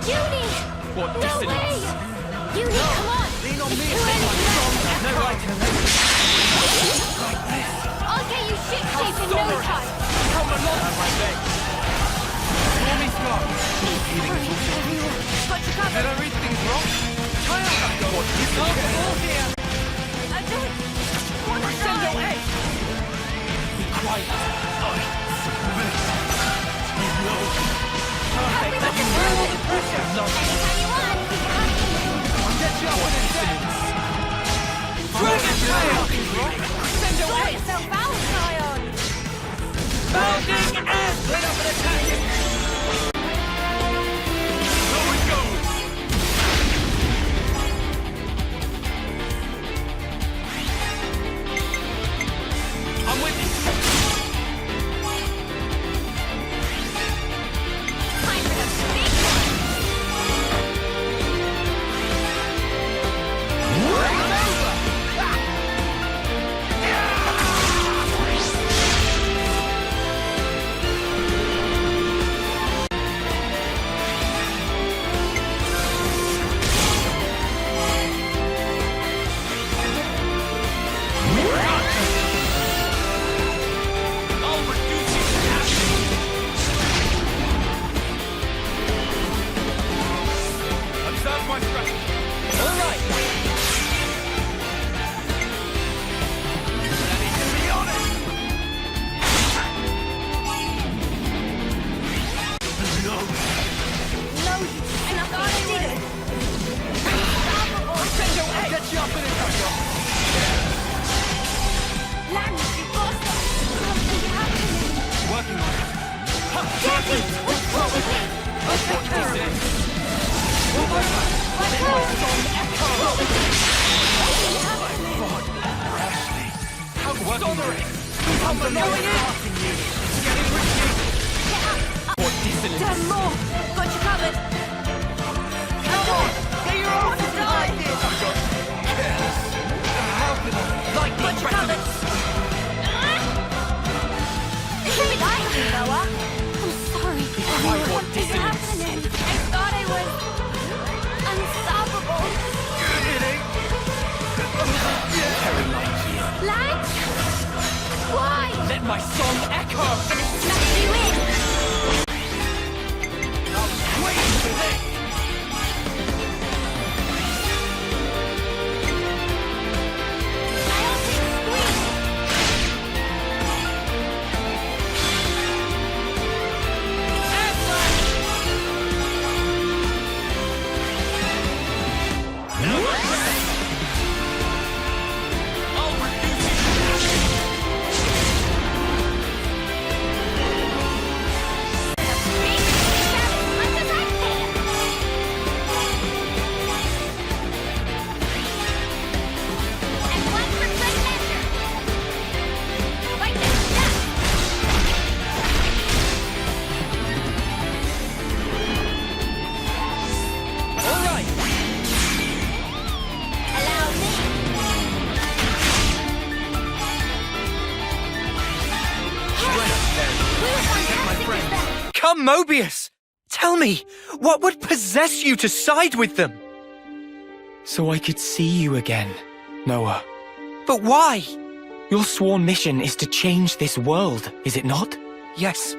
Uni!
What
No
dissonance?
way! Uni, come on!
Lean on me,
Do
my
anything
strong
else.
no right to
I'll get you ship shape in no time!
Come along, my leg. Stormy sky.
Hurry, everyone! Got you covered!
Did I read things wrong? Try out that goal. All here.
I don't want to
Send your
die!
egg. Be quiet. Perfect. Let me feel all the pressure.
Anytime you want!
I'll get you up in a sentence. Throw the tail. Send your
Sort
egg.
yourself out, Zion!
Bounding and put up an attack. So it goes. I'm with you.
Time for the big
Observe my strategy. All right. Ready to be honest. No.
No, and I thought I did it!
Send your egg. Get you up in a second.
Land, you bastard! Something's happening!
Working on it.
Jackie, what's wrong with me?
Watch this in.
My phone! What was it? Something's happening!
How soldering. I'm the knowing it. It's getting risky. What dissonance.
Damn more! Got you covered!
Come on. Get your own behind it. How can I? Lightning
Got you covered! Give me lightning, Noah! I'm sorry. What is happening? I thought I was unstoppable. Land? Why?
Let my song echo.
Smash you in!
Wait for this.
Chaotic squeeze!
I'll reduce it. All right. Come, Mobius! Tell me, what would possess you to side with them?
So I could see you again, Noah.
But why?
Your sworn mission is to change this world, is it not?
Yes.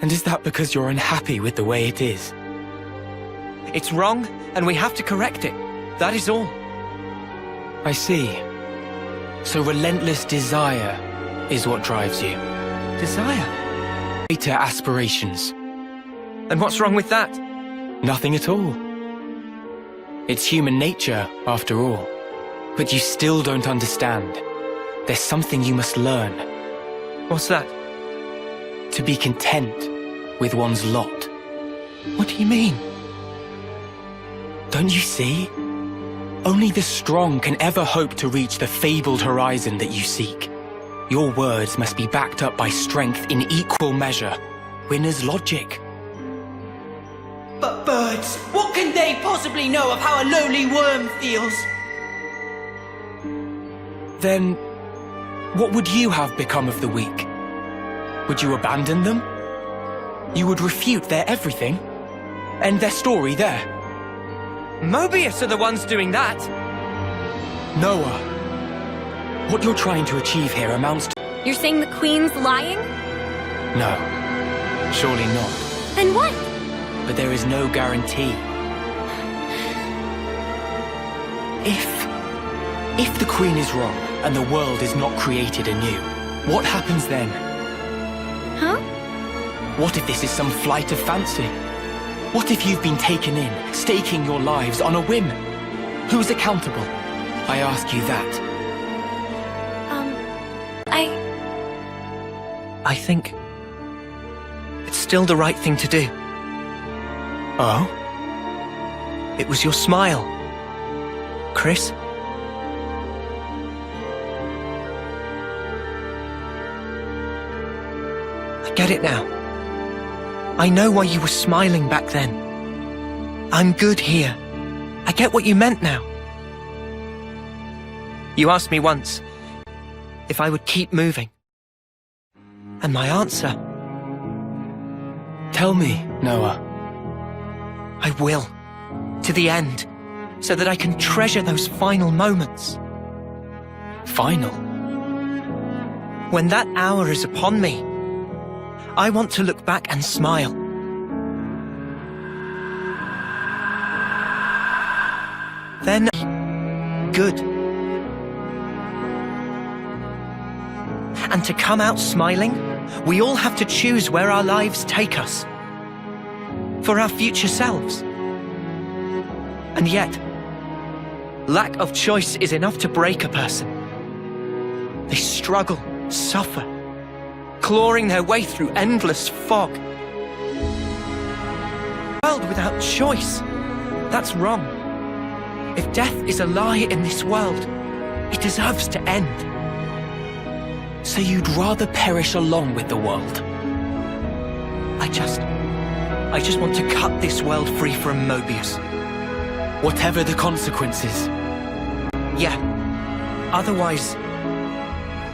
And is that because you're unhappy with the way it is?
It's wrong, and we have to correct it. That is all.
I see. So relentless desire is what drives you.
Desire?
Greater aspirations.
And what's wrong with that?
Nothing at all. It's human nature, after all. But you still don't understand. There's something you must learn.
What's that?
To be content with one's lot.
What do you mean?
Don't you see? Only the strong can ever hope to reach the fabled horizon that you seek. Your words must be backed up by strength in equal measure. Winner's logic.
But birds, what can they possibly know of how a lowly worm feels?
Then, what would you have become of the weak? Would you abandon them? You would refute their everything? End their story there.
Mobius are the ones doing that.
Noah, what you're trying to achieve here amounts to...
You're saying the Queen's lying?
No, surely not.
Then what?
But there is no guarantee. If the Queen is wrong and the world is not created anew, what happens then?
Huh?
What if this is some flight of fancy? What if you've been taken in, staking your lives on a whim? Who's accountable? I ask you that.
I think it's still the right thing to do.
Oh?
It was your smile, Chris. I get it now. I know why you were smiling back then. I'm good here. I get what you meant now. You asked me once if I would keep moving. And my answer...
Tell me, Noah.
I will. To the end. So that I can treasure those final moments.
Final?
When that hour is upon me, I want to look back and smile. Then... good. And to come out smiling, we all have to choose where our lives take us. For our future selves. And yet, lack of choice is enough to break a person. They struggle, suffer, clawing their way through endless fog. A world without choice, that's wrong. If death is a lie in this world, it deserves to end.
So you'd rather perish along with the world?
I just want to cut this world free from Mobius.
Whatever the consequences.
Yeah. Otherwise,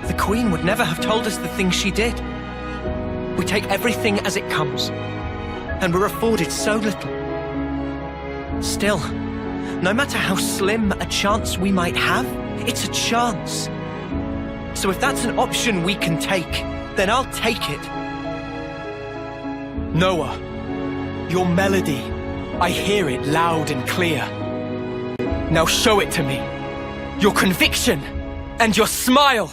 the Queen would never have told us the things she did. We take everything as it comes, and we're afforded so little. Still, no matter how slim a chance we might have, it's a chance. So if that's an option we can take, then I'll take it.
Noah, your melody, I hear it loud and clear. Now show it to me. Your conviction and your smile.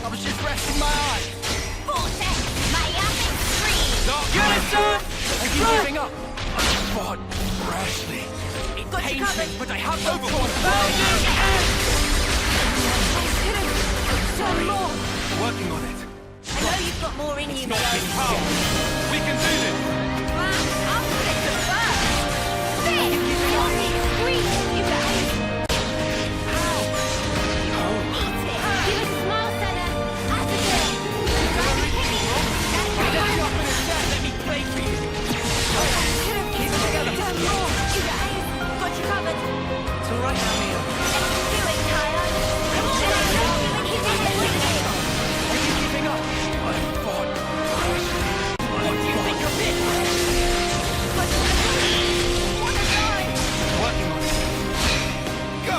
I was just resting my eyes.
Are you giving up?
I fought rashly.
It pains me, but I have no choice.
Working on it.
I know you've got more in you.
Not in power. We can do this.
I'll put it to work. This is your scream, you guys.
Give us a smile, Senna. As a girl.
Let me play for you.
Keep it together. You guys. Got you covered.
It's all right now, Mia.
Do it, Kyle.
Are you giving up?
I fought rashly.
What do you think of it?
Working on it. Go!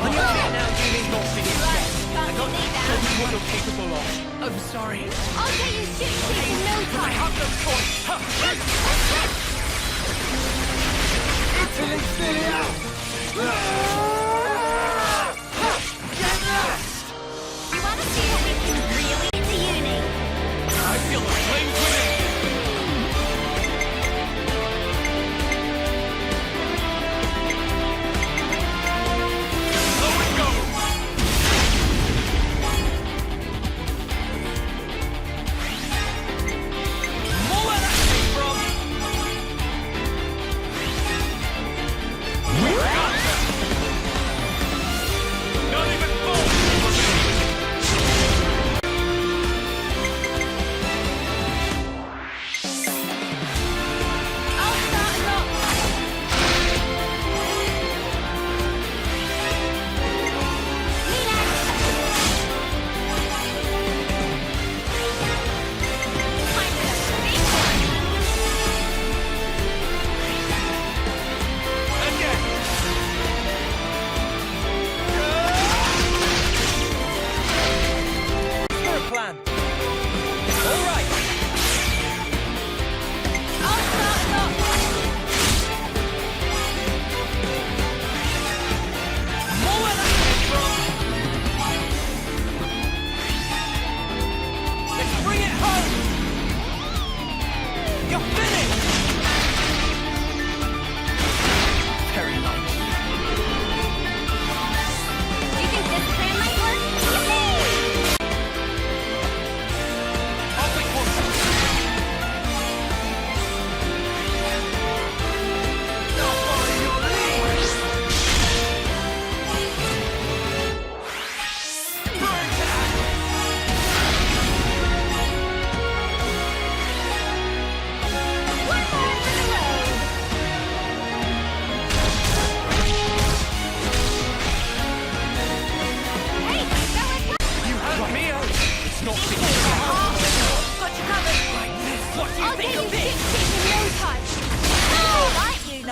On your feet now, Julie's not finished yet. I got to show you what you're capable of. I'm sorry.
I'll get you shit in no
I
time.
have no choice.
Italy, City out! Get lost!
You want to see what we can really do, uni?
I feel the flames within.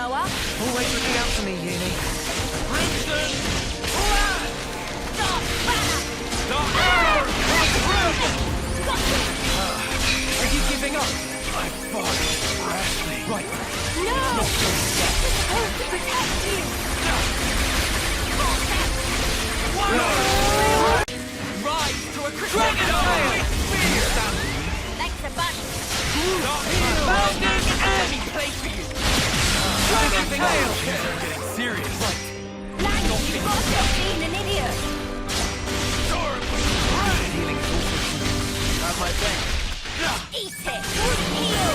Noah.
Always looking out for me, Uni.
Princeton!
Are you giving up?
I fought rashly.
Right.
No!
Not going yet.
We're supposed to protect you!
Rise to a dragon tail!
Thanks a bunch.
Founding enemy play for you! Dragon tail!
Getting serious.
Lanny, you've got to stop being an idiot.
Healing
Have my thanks.
Eat it! Heal!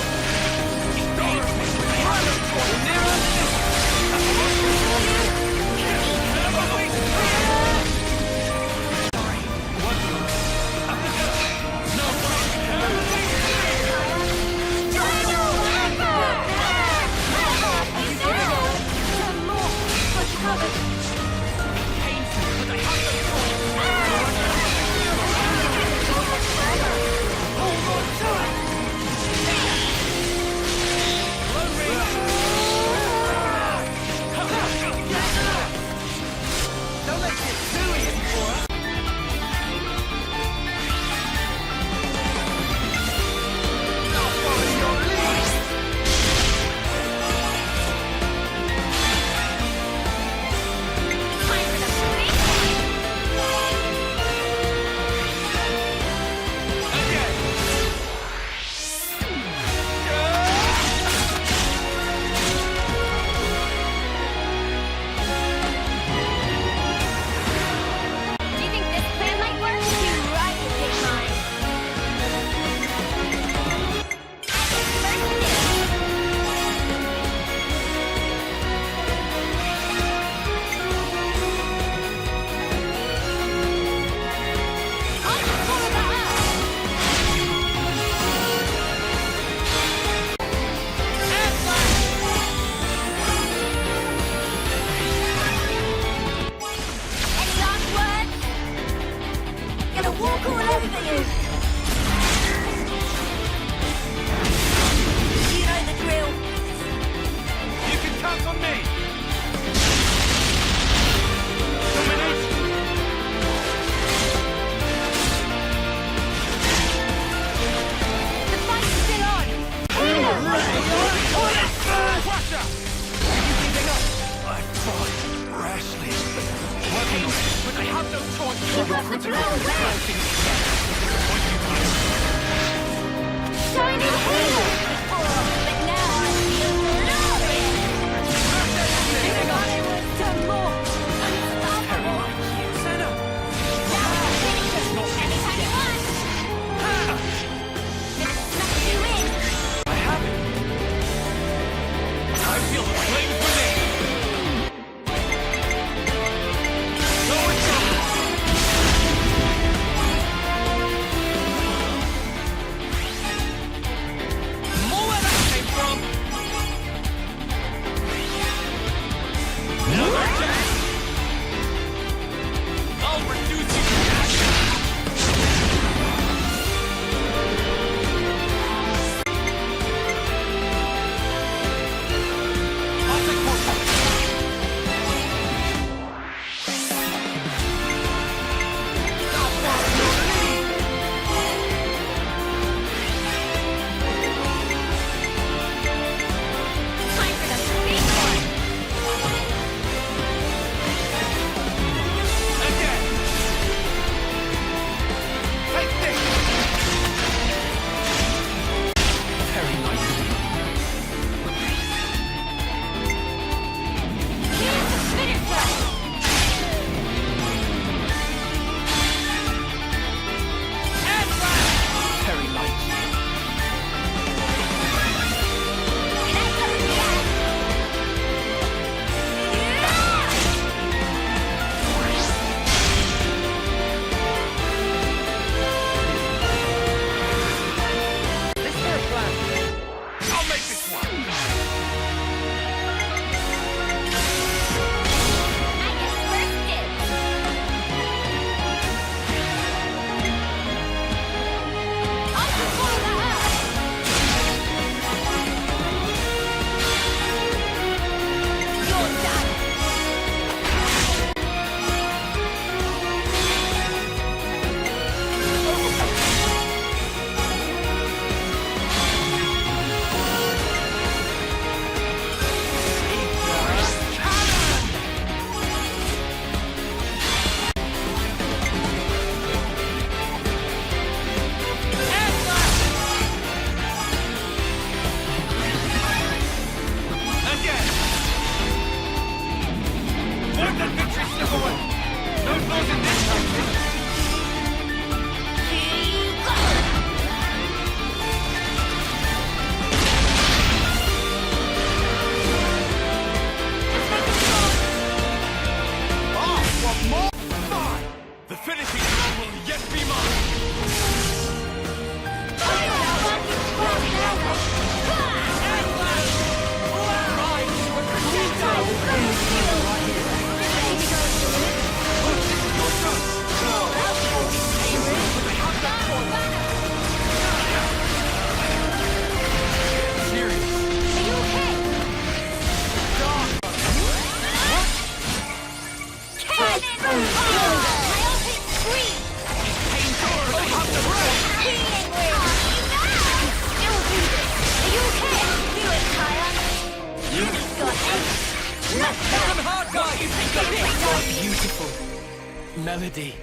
melody.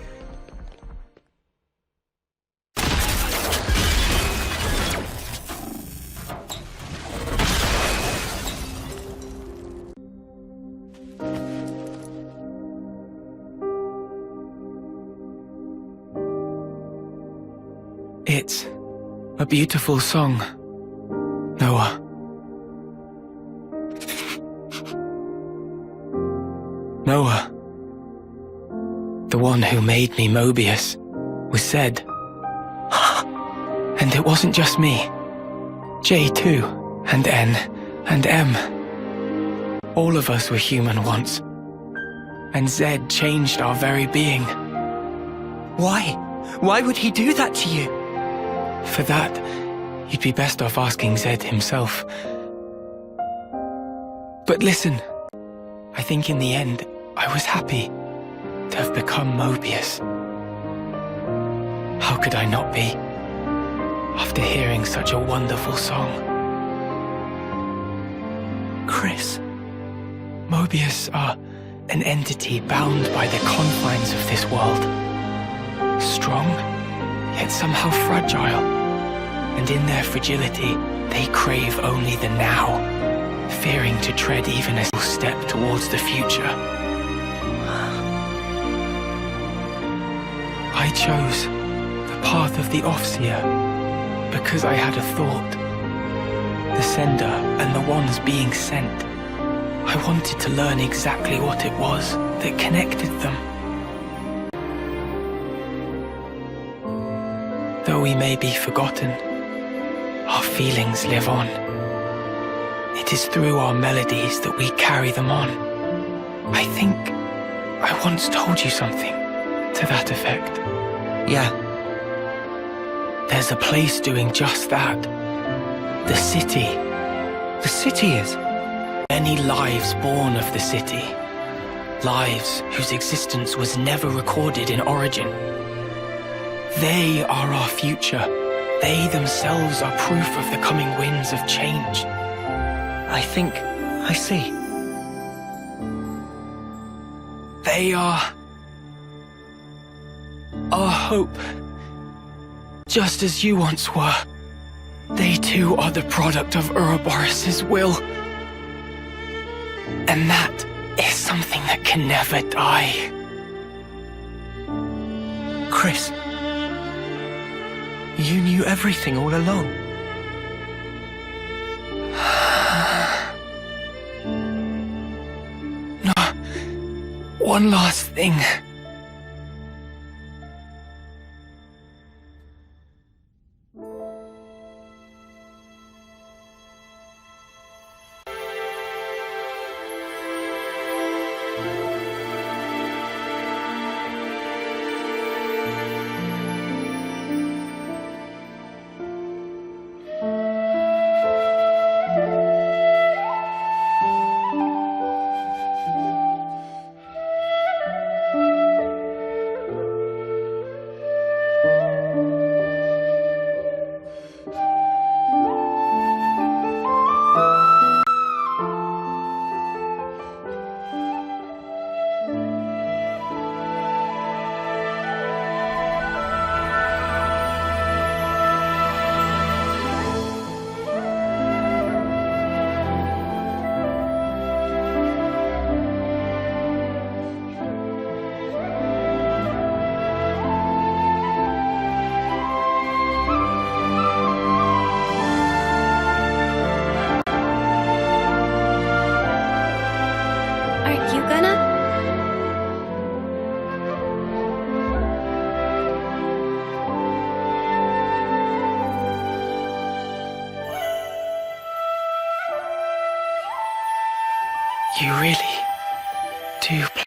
It's a beautiful song, Noah. Noah, the one who made me Mobius, was said. And it wasn't just me. J too, and N, and M. All of us were human once. And Z changed our very being.
Why? Why would he do that to you?
For that, you'd be best off asking Zed himself. But listen, I think in the end, I was happy to have become Mobius. How could I not be, after hearing such a wonderful song?
Chris.
Mobius are an entity bound by the confines of this world. Strong, yet somehow fragile. And in their fragility, they crave only the now, fearing to tread even a step towards the future. I chose the path of the Offseer because I had a thought. The sender and the ones being sent. I wanted to learn exactly what it was that connected them. Though we may be forgotten, our feelings live on. It is through our melodies that we carry them on. I think I once told you something to that effect.
Yeah.
There's a place doing just that. The city.
The city is?
Many lives born of the city. Lives whose existence was never recorded in origin. They are our future. They themselves are proof of the coming winds of change.
I think I see.
They are our hope. Just as you once were. They too are the product of Ouroboros' will. And that is something that can never die.
Chris, you knew everything all along.
No, one last thing. You really do play.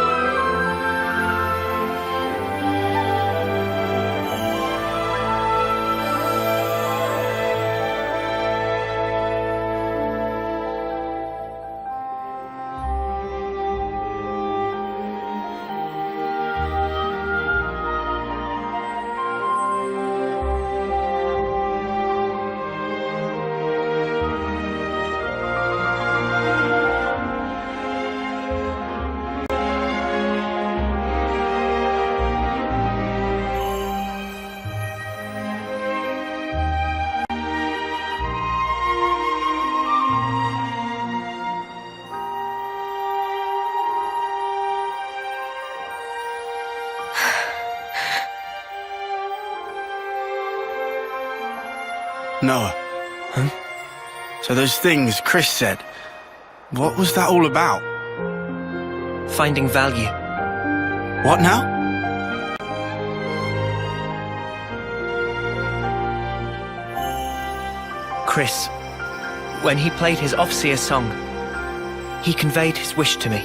Noah.
Huh?
So those things Chris said, what was that all about?
Finding value.
What now?
Chris, when he played his Off-Seer song, he conveyed his wish to me.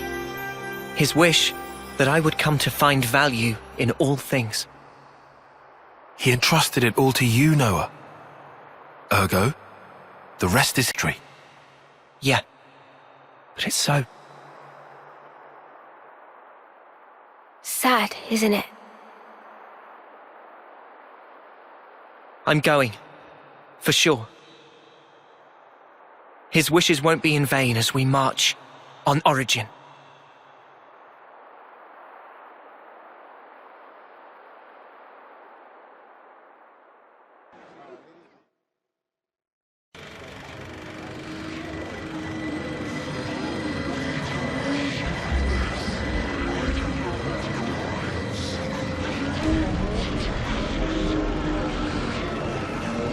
His wish that I would come to find value in all things.
He entrusted it all to you, Noah. Ergo, the rest is history.
Yeah, but it's so.
Sad, isn't it?
I'm going. For sure. His wishes won't be in vain as we march on Origin.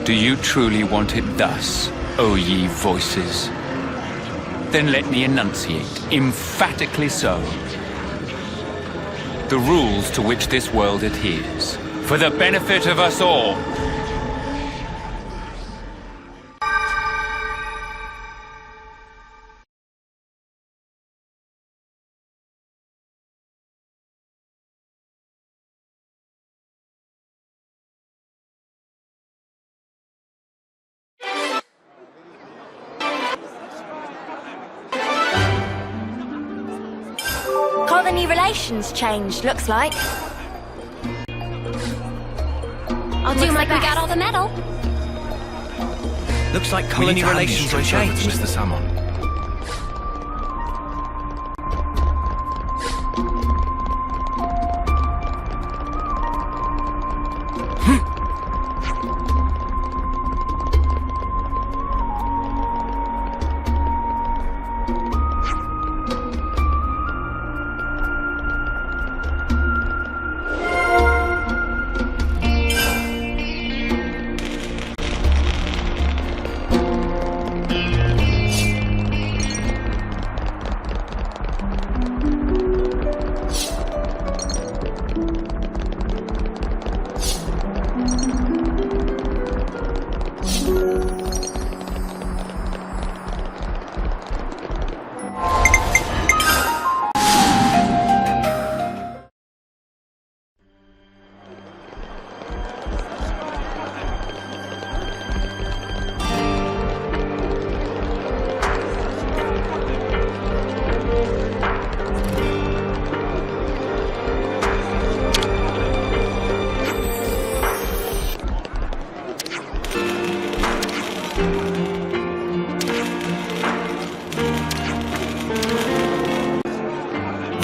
Do you truly want it thus, O ye voices? Then let me enunciate, emphatically so, the rules to which this world adheres, for the benefit of us all.
Colony relations changed, looks like. I'll do my best. We got all the metal.
Looks like colony relations have changed.
Mr. Salmon.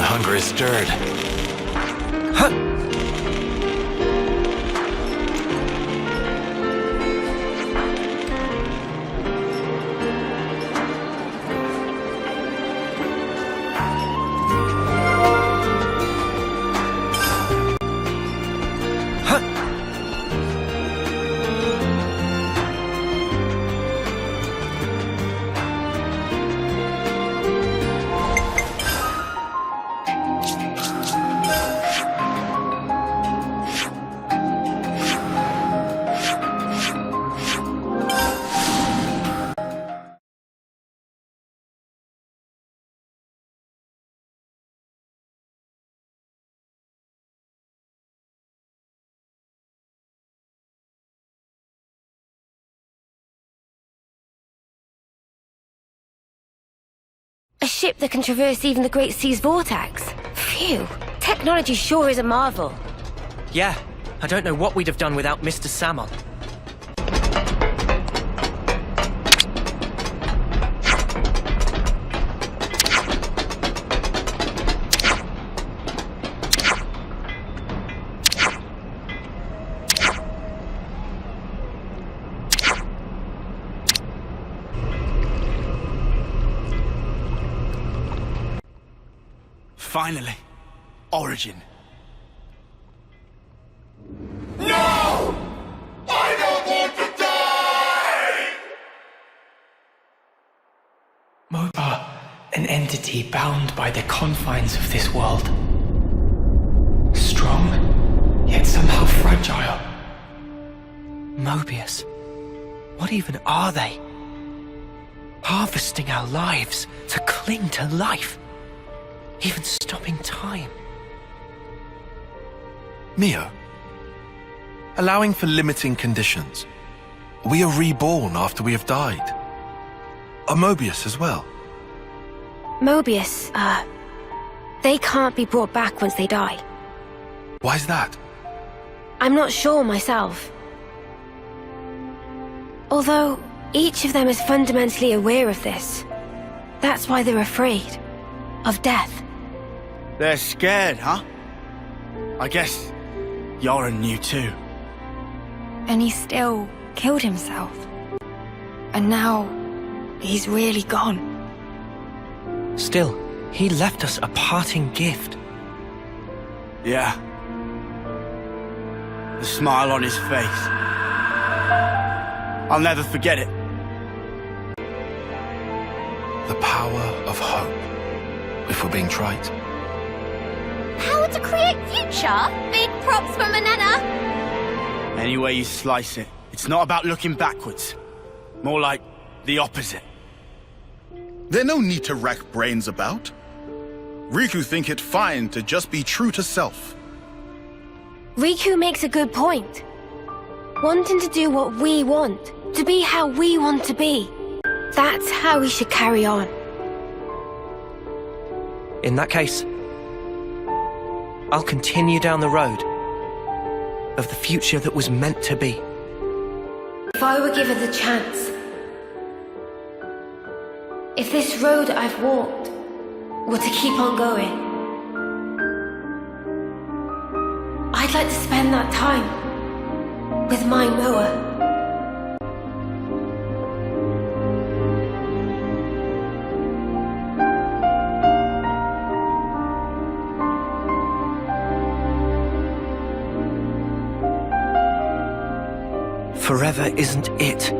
Hunger is stirred.
Huh.
A ship that can traverse even the Great Sea's vortex. Phew. Technology sure is a marvel.
Yeah, I don't know what we'd have done without Mr. Salmon.
Finally, Origin.
No! I don't want to die!
An entity bound by the confines of this world. Strong, yet somehow fragile.
Mobius. What even are they? Harvesting our lives to cling to life. Even stopping time.
Mio, allowing for limiting conditions. We are reborn after we have died. Are Mobius as well?
Mobius, they can't be brought back once they die.
Why's that?
I'm not sure myself. Although, each of them is fundamentally aware of this. That's why they're afraid. Of death.
They're scared, huh? I guess Yoren knew too.
And he still killed himself. And now, he's really gone.
Still, he left us a parting gift.
Yeah. The smile on his face. I'll never forget it.
The power of hope, if we're being trite.
How to create future? Big props for Manana.
Any way you slice it, it's not about looking backwards. More like the opposite.
There's no need to rack brains about. Riku think it fine to just be true to self.
Riku makes a good point. Wanting to do what we want, to be how we want to be. That's how we should carry on.
In that case, I'll continue down the road of the future that was meant to be.
If I were given the chance, if this road I've walked were to keep on going, I'd like to spend that time with my Noah.
Forever isn't it.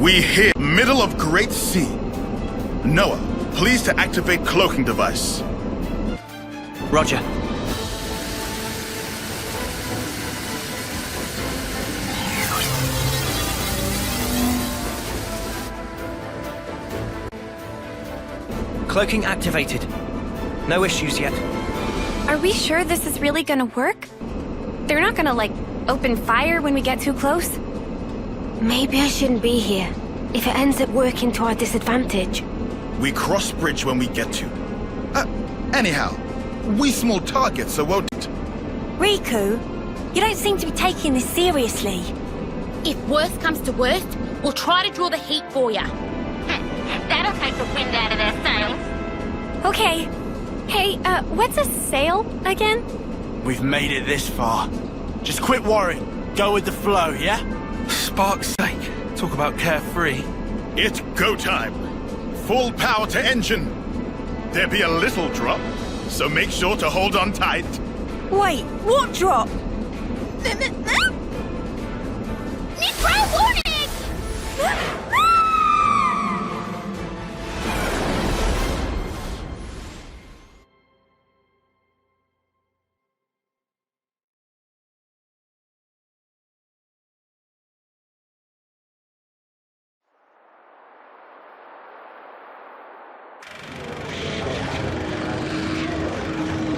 We here, middle of Great Sea. Noah, please to activate cloaking device.
Roger.
Cloaking activated. No issues yet.
Are we sure this is really gonna work? They're not gonna, like, open fire when we get too close?
Maybe I shouldn't be here, if it ends up working to our disadvantage.
We cross bridge when we get to. Anyhow, we small targets, so won't it?
Riku, you don't seem to be taking this seriously.
If worst comes to worst, we'll try to draw the heat for you. That'll take the wind out of their sails.
Okay. Hey, what's a sail again?
We've made it this far. Just quit worrying. Go with the flow, yeah?
Spark's sake. Talk about carefree.
It's go time. Full power to engine. There be a little drop, so make sure to hold on tight.
Wait, what drop?
Nitro warning!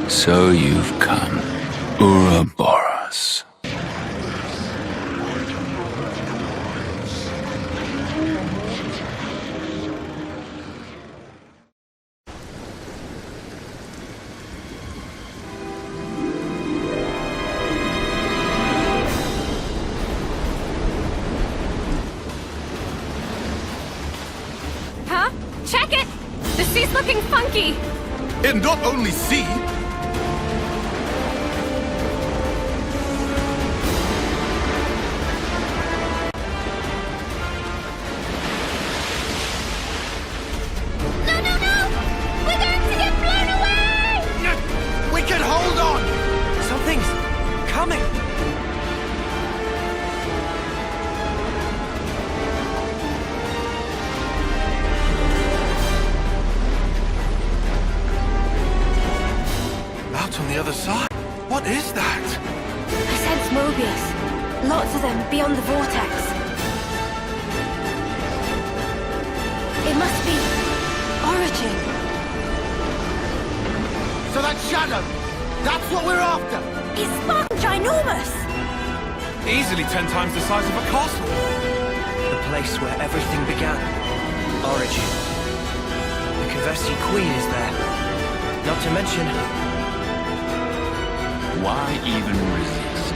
So you've come, Ouroboros.
Huh? Check it! The sea's looking funky!
And not only sea.
On the other side. What is that?
I sense Mobius. Lots of them beyond the vortex. It must be Origin.
So that shadow, that's what we're after.
It's fucking ginormous.
Easily 10 times the size of a castle.
The place where everything began. Origin. The Kavesi Queen is there. Not to mention...
Why even resist,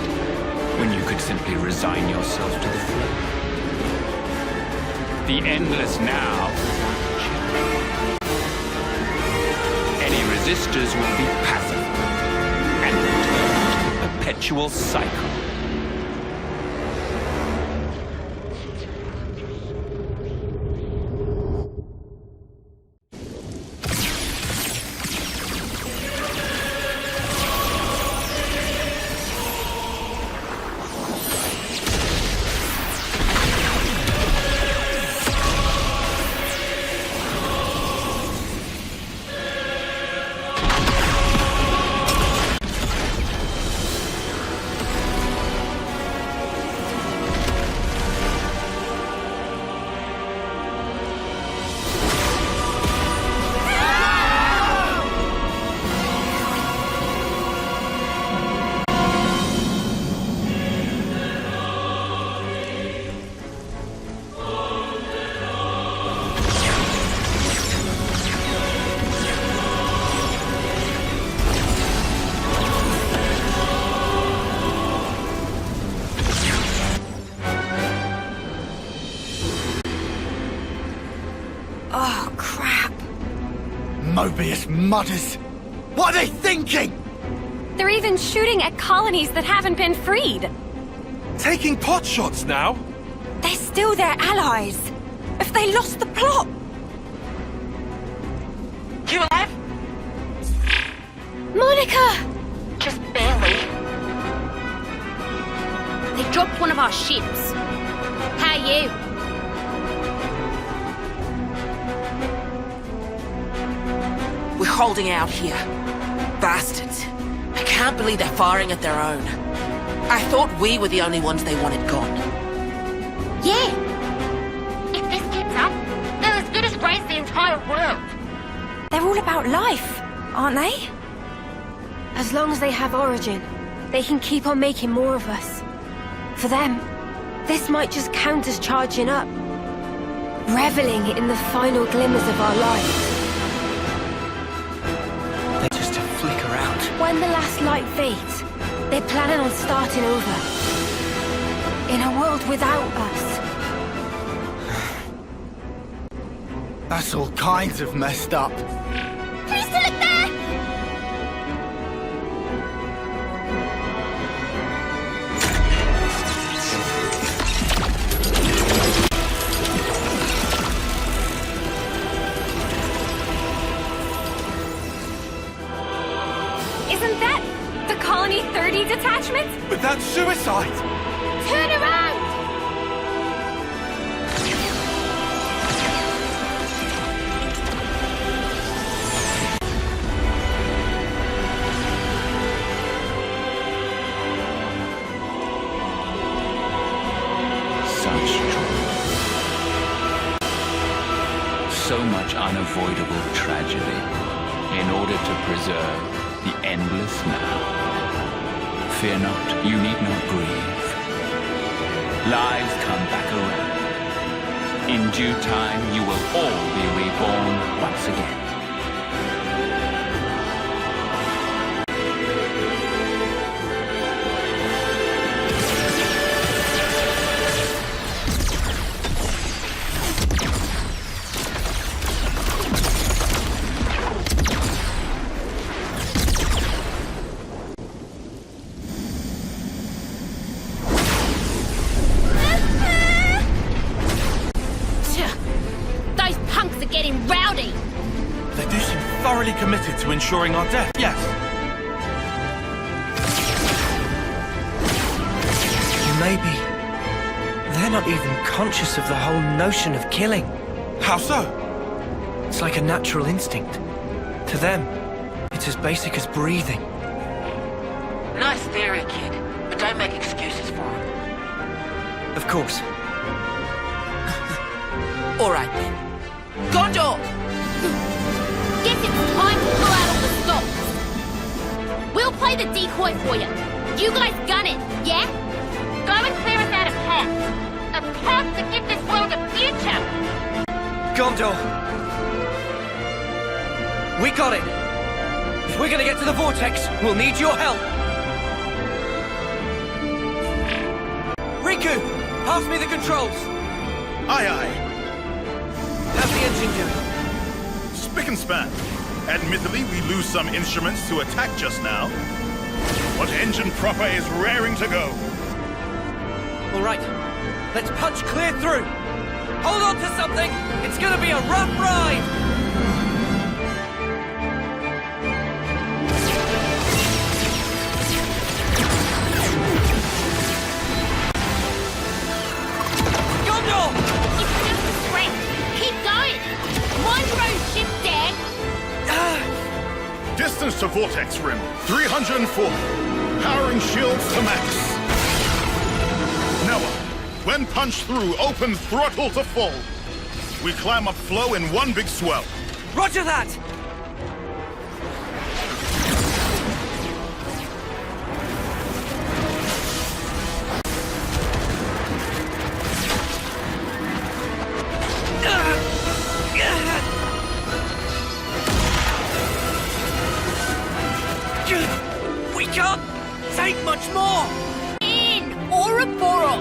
when you could simply resign yourself to the flow? The endless now. Any resistors will be pacified and return to the perpetual cycle.
Oh, crap.
Mobius mutters. What are they thinking?
They're even shooting at colonies that haven't been freed.
Taking pot shots now?
They're still their allies. If they lost the plot.
You alive?
Monica!
Just barely. They dropped one of our ships. How are you?
holding out here. Bastards. I can't believe they're firing at their own. I thought we were the only ones they wanted gone.
Yeah. If this keeps up, they'll as good as raise the entire world.
They're all about life, aren't they?
As long as they have origin, they can keep on making more of us. For them, this might just count as charging up. Reveling in the final glimmers of our lives.
They're just to flicker out.
When the last light fades, they're planning on starting over. In a world without us.
That's all kinds of messed up.
Can you still look there?
Isn't that the Colony 30 detachment?
But that's suicide!
Turn around!
Such trouble. So much unavoidable tragedy in order to preserve the endless now. Fear not, you need not grieve. Lives come back around. In due time, you will all be reborn once again.
Committed to ensuring our death, yes.
Maybe they're not even conscious of the whole notion of killing.
How so?
It's like a natural instinct. To them, it's as basic as breathing.
Nice theory, kid, but don't make excuses for him.
Of course.
All right then. Gondor!
Guess it's time to pull out all the stops. We'll play the decoy for you. You guys gun it, yeah? Go and clear us out a path. A path to give this world a future.
Gondor! We got it! If we're gonna get to the vortex, we'll need your help! Riku! Pass me the controls!
Aye, aye.
How's the engine doing?
Spick and span. Admittedly, we lose some instruments to attack just now. But engine proper is raring to go.
All right, let's punch clear through. Hold on to something. It's gonna be a rough ride. Gondor!
It's just a sprint. Keep going. Mind your own ship, Dad.
Distance to Vortex Rim, 340. Powering shields to max. Noah, when punched through, open throttle to full. We climb up flow in one big swell.
Roger that! We can't take much more!
In Ouroboros!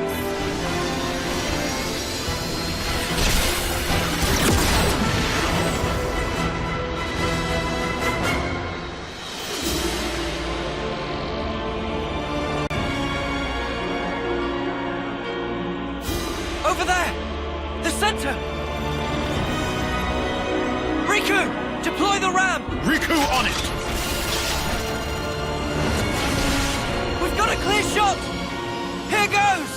Over there! The center! Riku! Deploy the ram!
Riku on it!
We've got a clear shot! Here goes!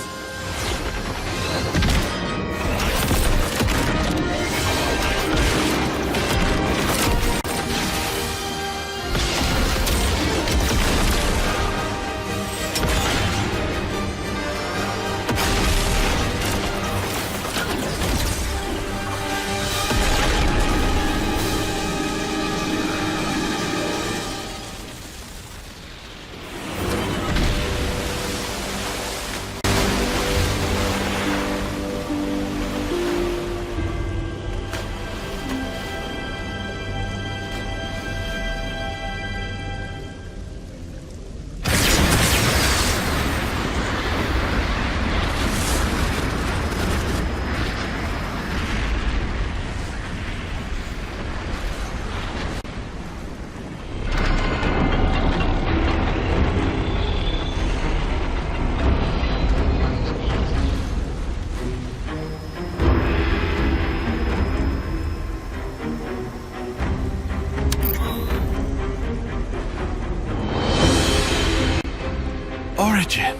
Origin.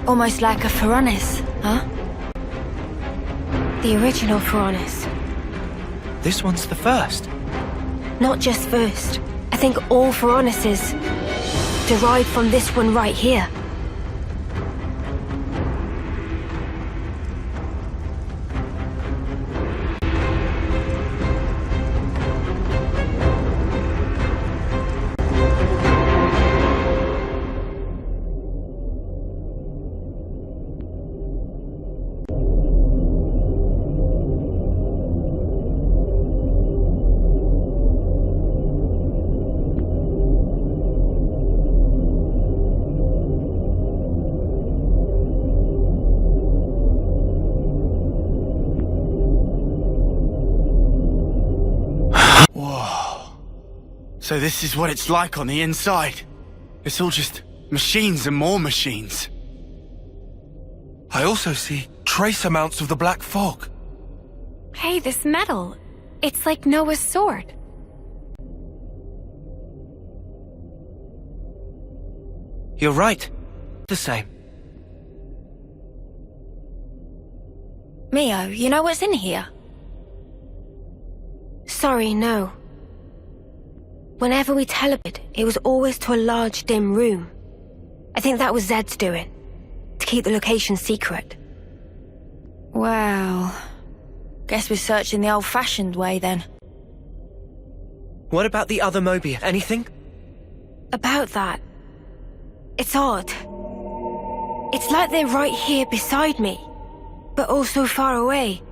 Almost like a Pharaonis, huh? The original Pharaonis.
This one's the first.
Not just first. I think all Pharaonises derived from this one right here.
So this is what it's like on the inside. It's all just machines and more machines.
I also see trace amounts of the black fog.
Hey, this metal. It's like Noah's sword.
You're right. The same.
Mio, you know what's in here?
Sorry, no. Whenever we teleported, it was always to a large, dim room. I think that was Zed's doing, to keep the location secret.
Well, guess we're searching the old-fashioned way then.
What about the other Mobia? Anything?
About that, it's odd. It's like they're right here beside me, but also far away.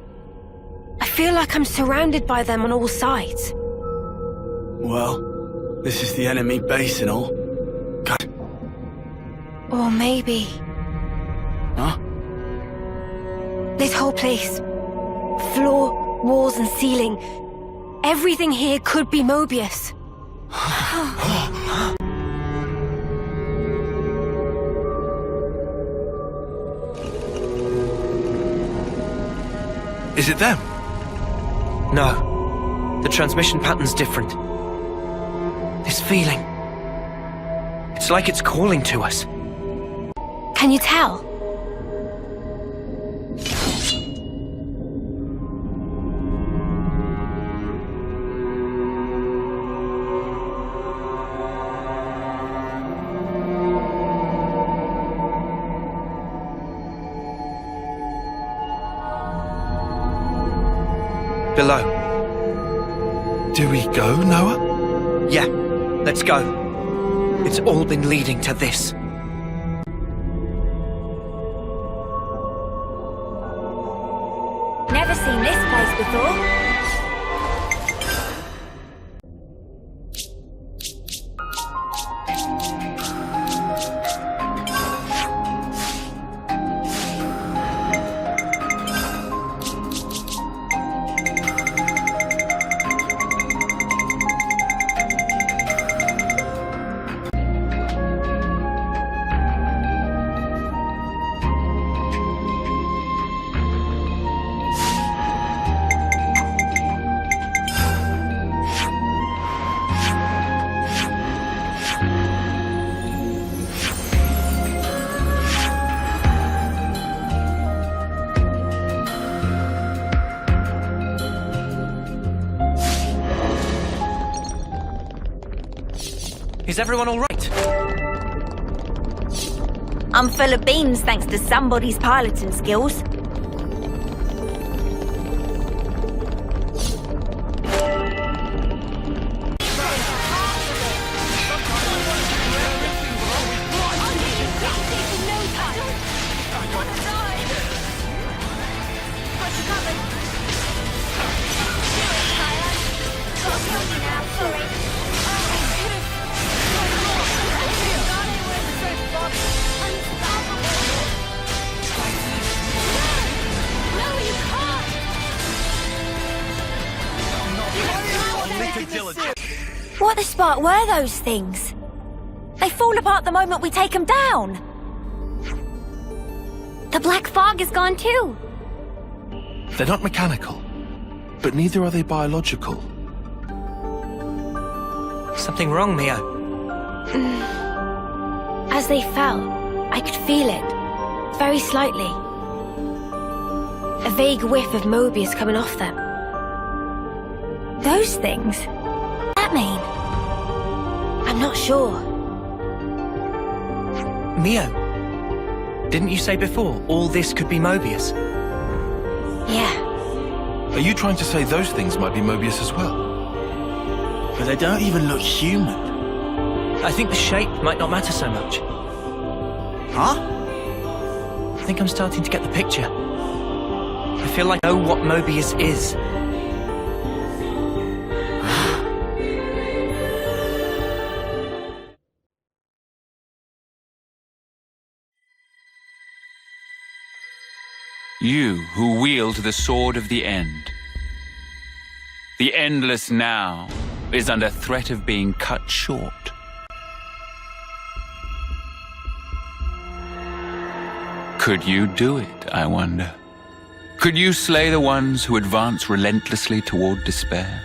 I feel like I'm surrounded by them on all sides.
Well, this is the enemy base and all. God.
Or maybe...
Huh?
This whole place. Floor, walls and ceiling. Everything here could be Mobius.
Is it them?
No. The transmission pattern's different. This feeling. It's like it's calling to us.
Can you tell?
Below.
Do we go, Noah?
Yeah, let's go. It's all been leading to this.
Never seen this place before.
Is everyone all right?
I'm full of beans thanks to somebody's piloting skills. What the spark were those things? They fall apart the moment we take them down. The black fog is gone too.
They're not mechanical, but neither are they biological.
Something wrong, Mia?
As they fell, I could feel it, very slightly. A vague whiff of Mobius coming off them. Those things? What does that mean? I'm not sure.
Mio, didn't you say before all this could be Mobius?
Yeah.
Are you trying to say those things might be Mobius as well?
But they don't even look human.
I think the shape might not matter so much.
Huh?
I think I'm starting to get the picture. I feel like I know what Mobius is.
You who wield the sword of the end. The endless now is under threat of being cut short. Could you do it, I wonder? Could you slay the ones who advance relentlessly toward despair?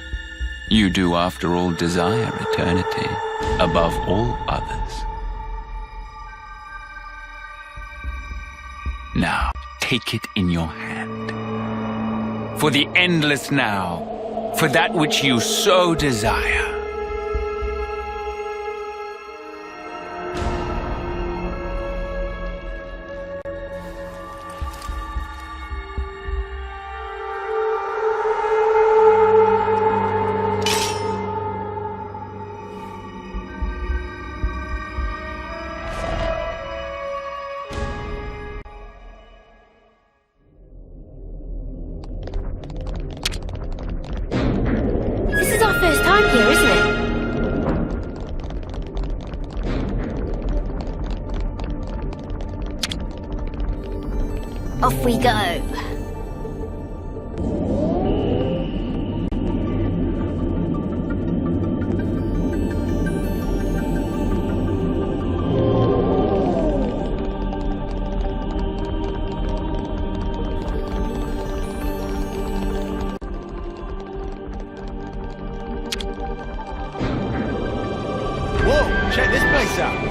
You do, after all, desire eternity above all others. Now, take it in your hand. For the endless now, for that which you so desire.
Off we go.
Whoa, check this place out.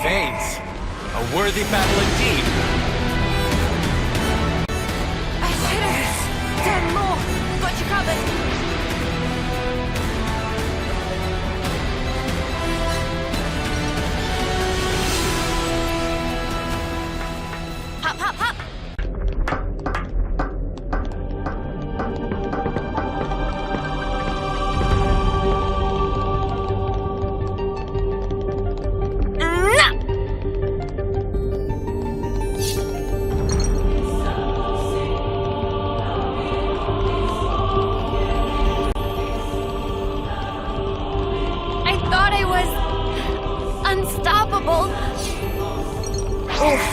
Veins. A worthy battle indeed.
Achilles! 10 more! Got you covered! Hop, hop, hop! Unstoppable! Oof,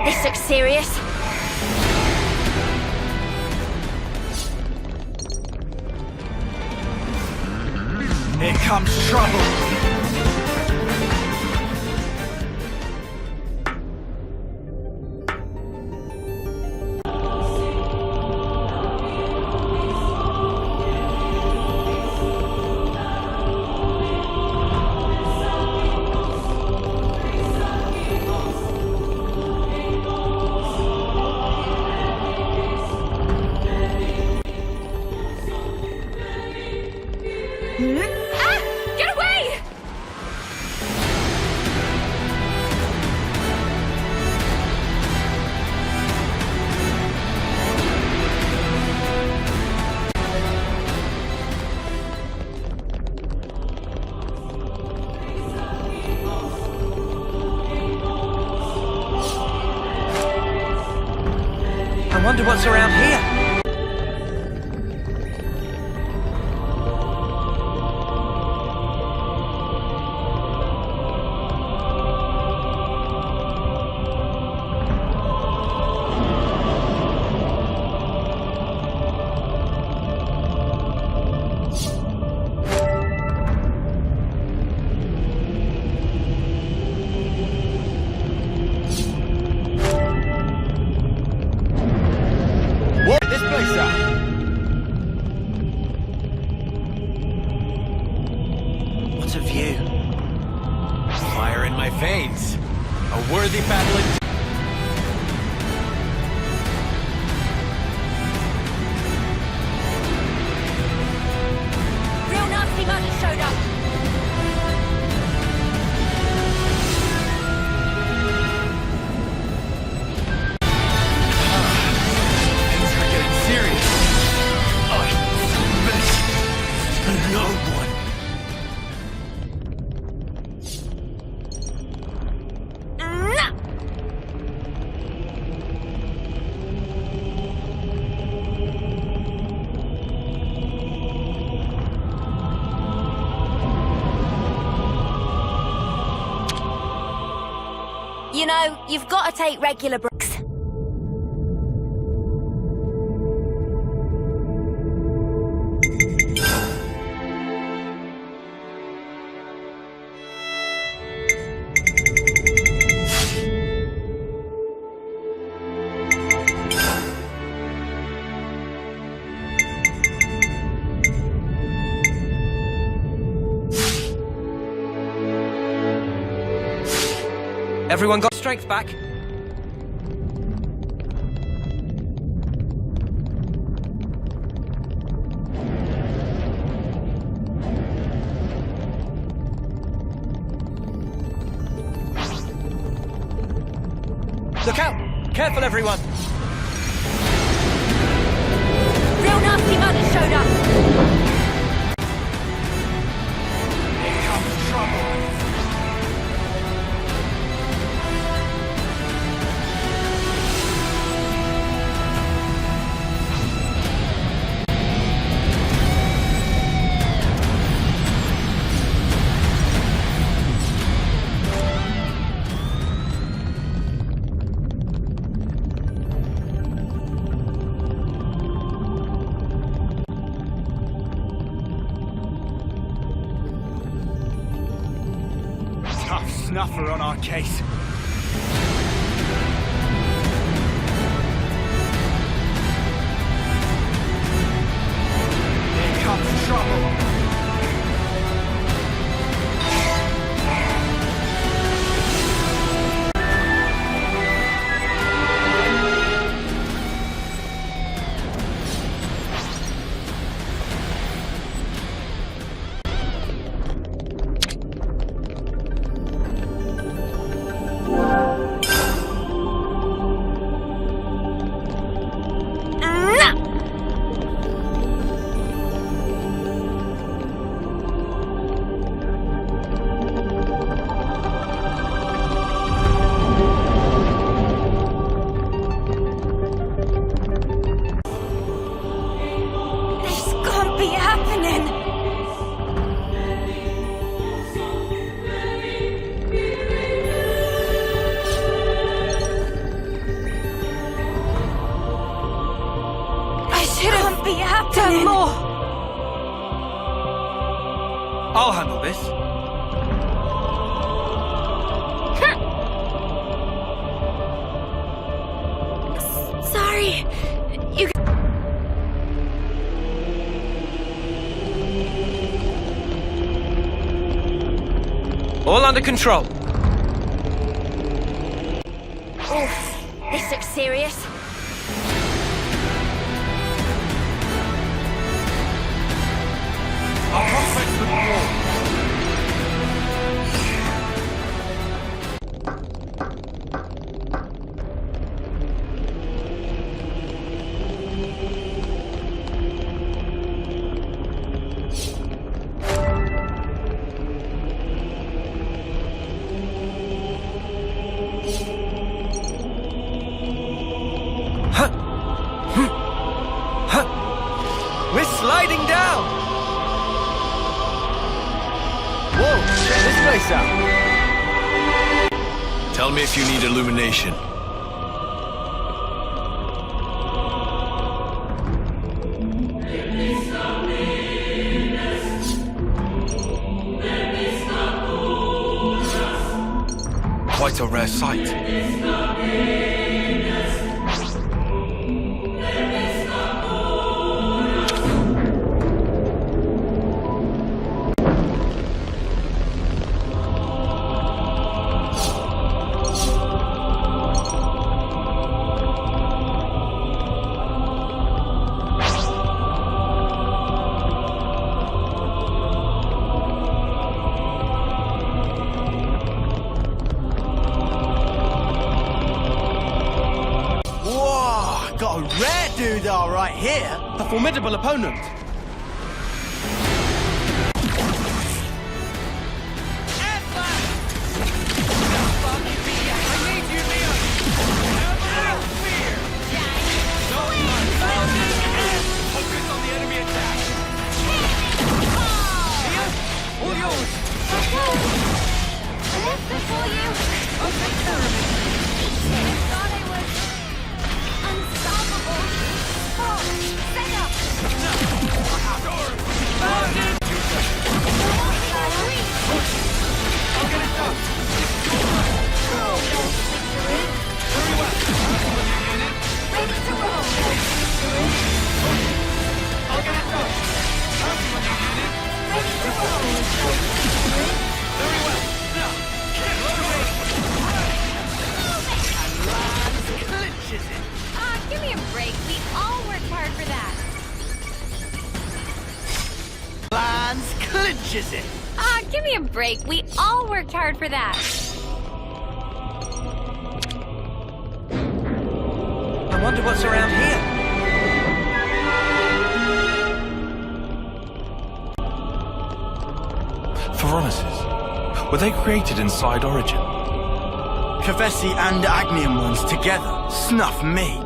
this looks serious.
Here comes trouble.
Ah! Get away!
I wonder what's around here.
Whoa, a view.
Fire in my veins. A worthy battle indeed.
Real nasty mud has showed up.
Things are getting serious. I miss no one.
You know, you've got to take regular breaks.
Everyone got strength back? Look out! Careful, everyone!
Real nasty mud has showed up.
Here comes trouble. Tough snuffer on our case. Here comes trouble.
I'll handle this.
Sorry. You...
All under control.
Oof, this looks serious.
I'll prospect the wall.
We're sliding down! Whoa, check this place out!
Tell me if you need illumination. Quite a rare sight.
here.
A formidable opponent.
Give me a break. We all worked hard for that.
Lance clinches it.
Give me a break. We all worked hard for that.
I wonder what's around here.
Phoroneses. Were they created inside Origin?
Kavesi and Agnian ones together. Snuff me.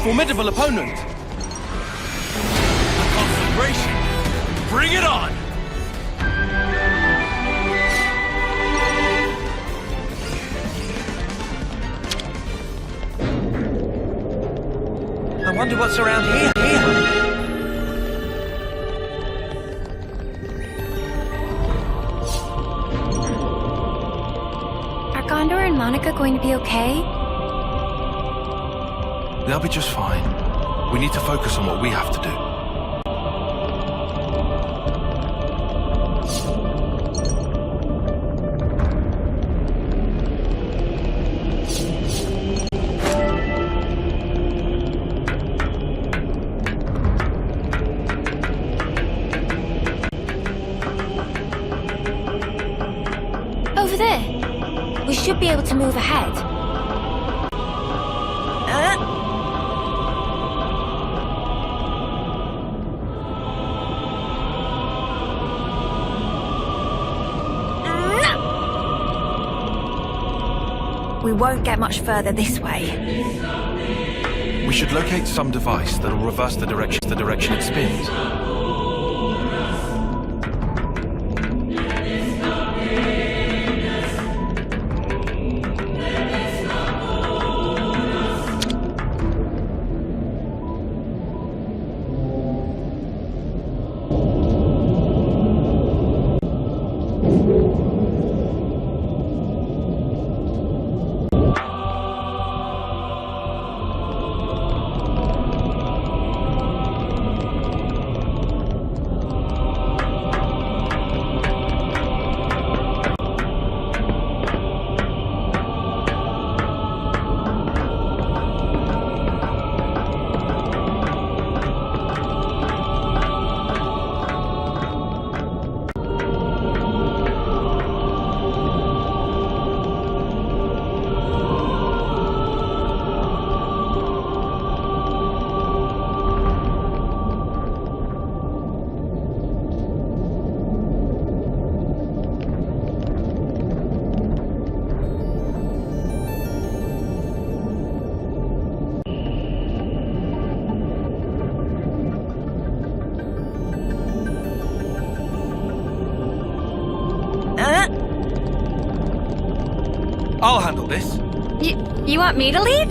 Formidable opponent.
Concentration. Bring it on.
I wonder what's around here.
Are Gondor and Monica going to be okay?
They'll be just fine. We need to focus on what we have to do.
Over there. We should be able to move ahead. We won't get much further this way.
We should locate some device that'll reverse the direction it spins. I'll handle this.
You want me to lead?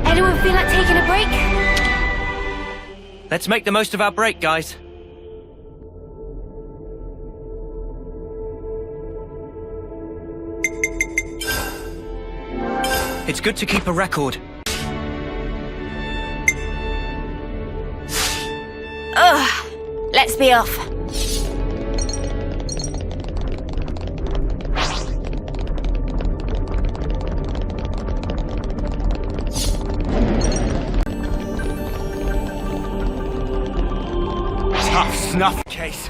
Anyone feel like taking a break?
Let's make the most of our break, guys. It's good to keep a record.
Ugh, let's be off.
Tough snuff case.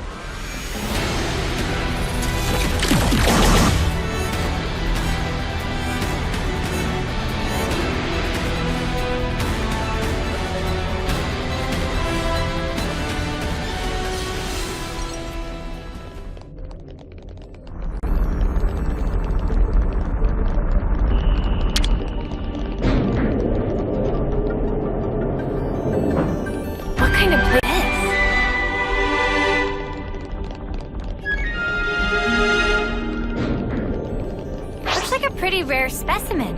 What kind of place is this? Looks like a pretty rare specimen.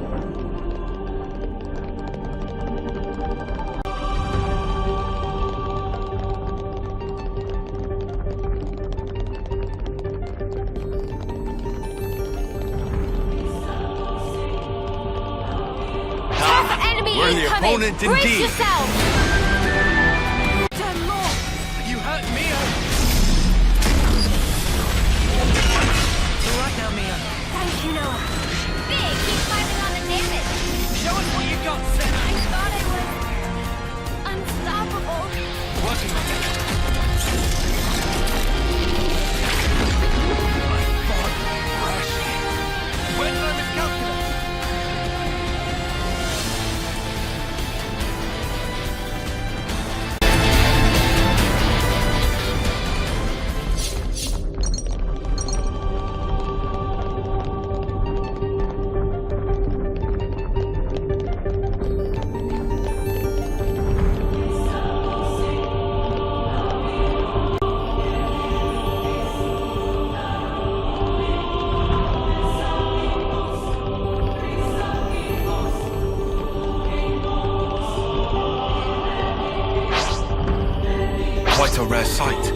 We're the opponent
Brace
indeed.
yourself!
You hurt Mia! It's alright now, Mia.
Thank you, Noah. Big, keep climbing on the damage.
Show us what you got, Sen.
I thought I was unstoppable.
Working on it. Where's my miscalculate?
Quite a rare sight.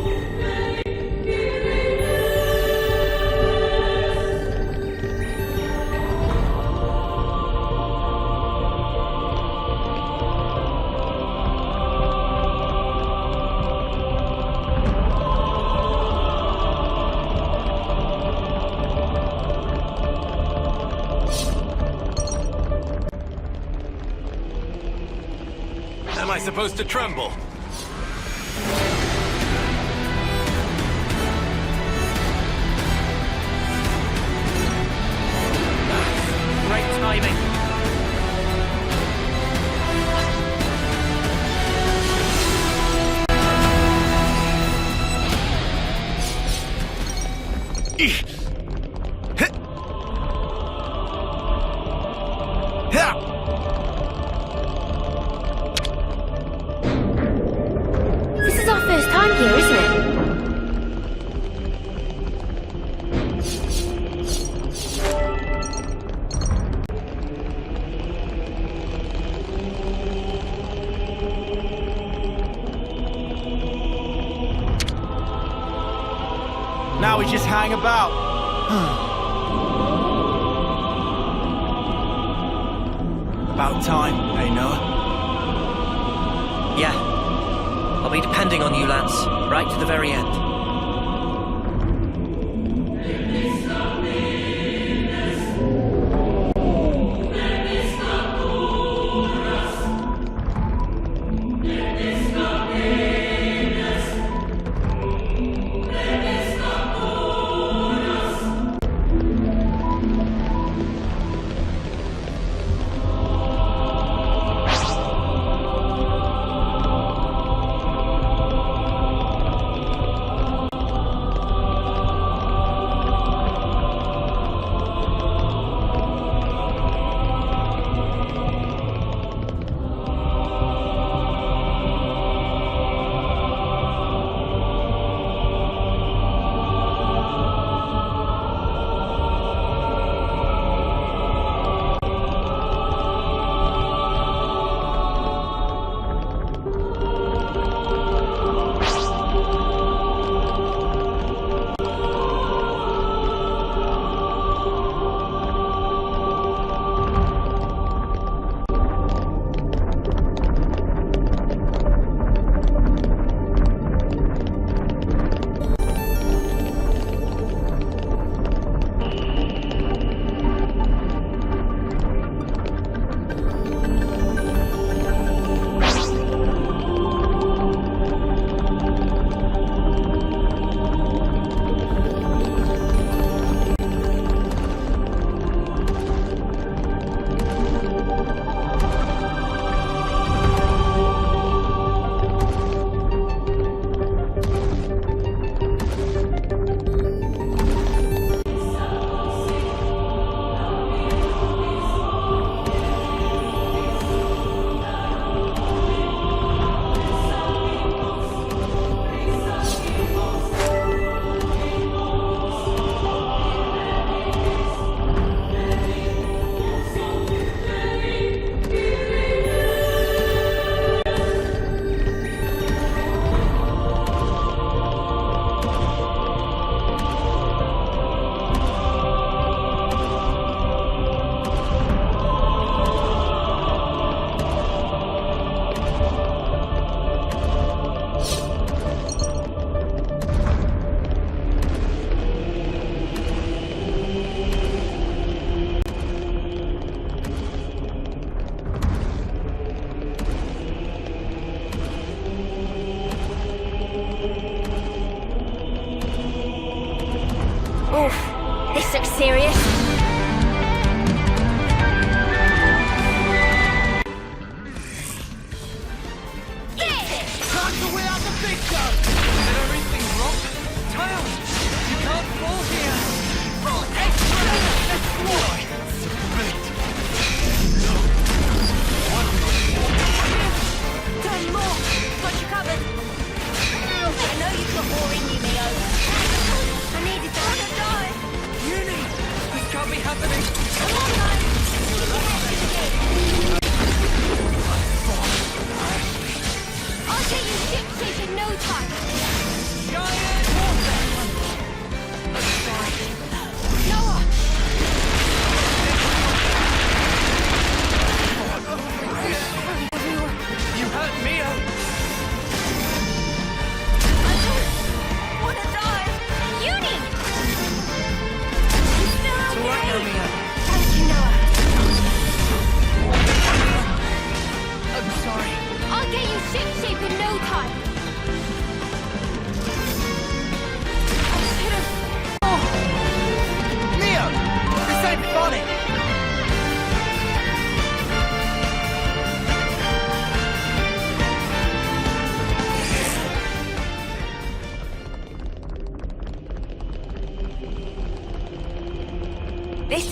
Am I supposed to tremble?
Great timing.
This is our first time here, isn't it?
Now we just hang about. About time, eh, Noah?
Yeah. I'll be depending on you, Lance, right to the very end.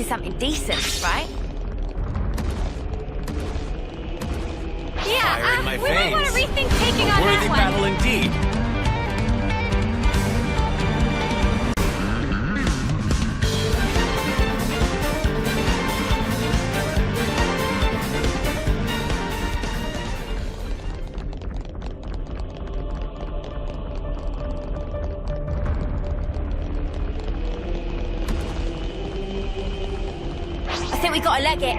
something decent, right?
Fire in my
we might want to
veins.
rethink taking
A
on
worthy
that one.
battle indeed.
I think we gotta leg it.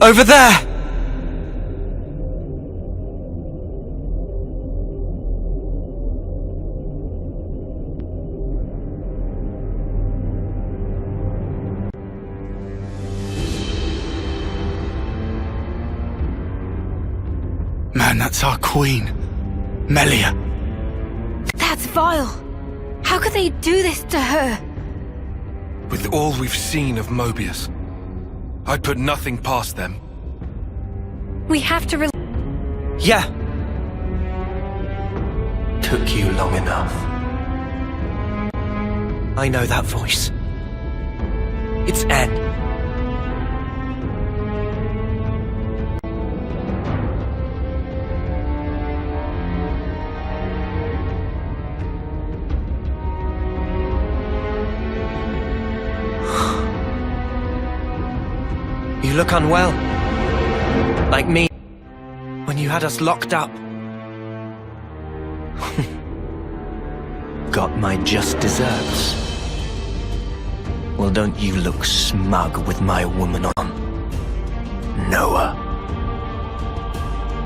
Over there!
Man, that's our queen. Melia.
That's vile. How could they do this to her?
With all we've seen of Mobius, I'd put nothing past them.
We have to
Yeah. Took you long enough. I know that voice. It's N. You look unwell. Like me, when you had us locked up. Got my just desserts. Well, don't you look smug with my woman on. Noah.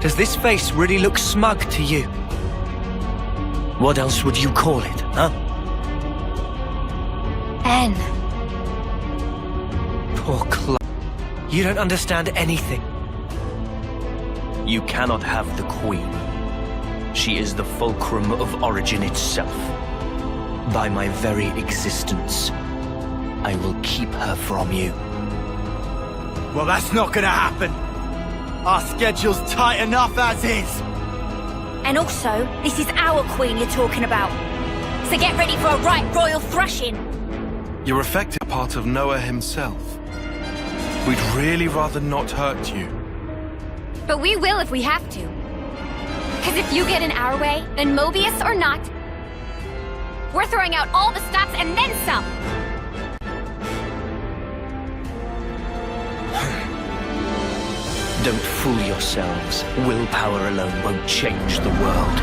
Does this face really look smug to you? What else would you call it, huh?
N.
Poor Chloe. You don't understand anything. You cannot have the Queen. She is the fulcrum of origin itself. By my very existence, I will keep her from you.
Well, that's not gonna happen. Our schedule's tight enough as is.
And also, this is our queen you're talking about. So get ready for a right royal thrashing.
You're effectively part of Noah himself. We'd really rather not hurt you.
But we will if we have to. Because if you get in our way, then Mobius or not, we're throwing out all the stops and then some.
Don't fool yourselves. Willpower alone won't change the world.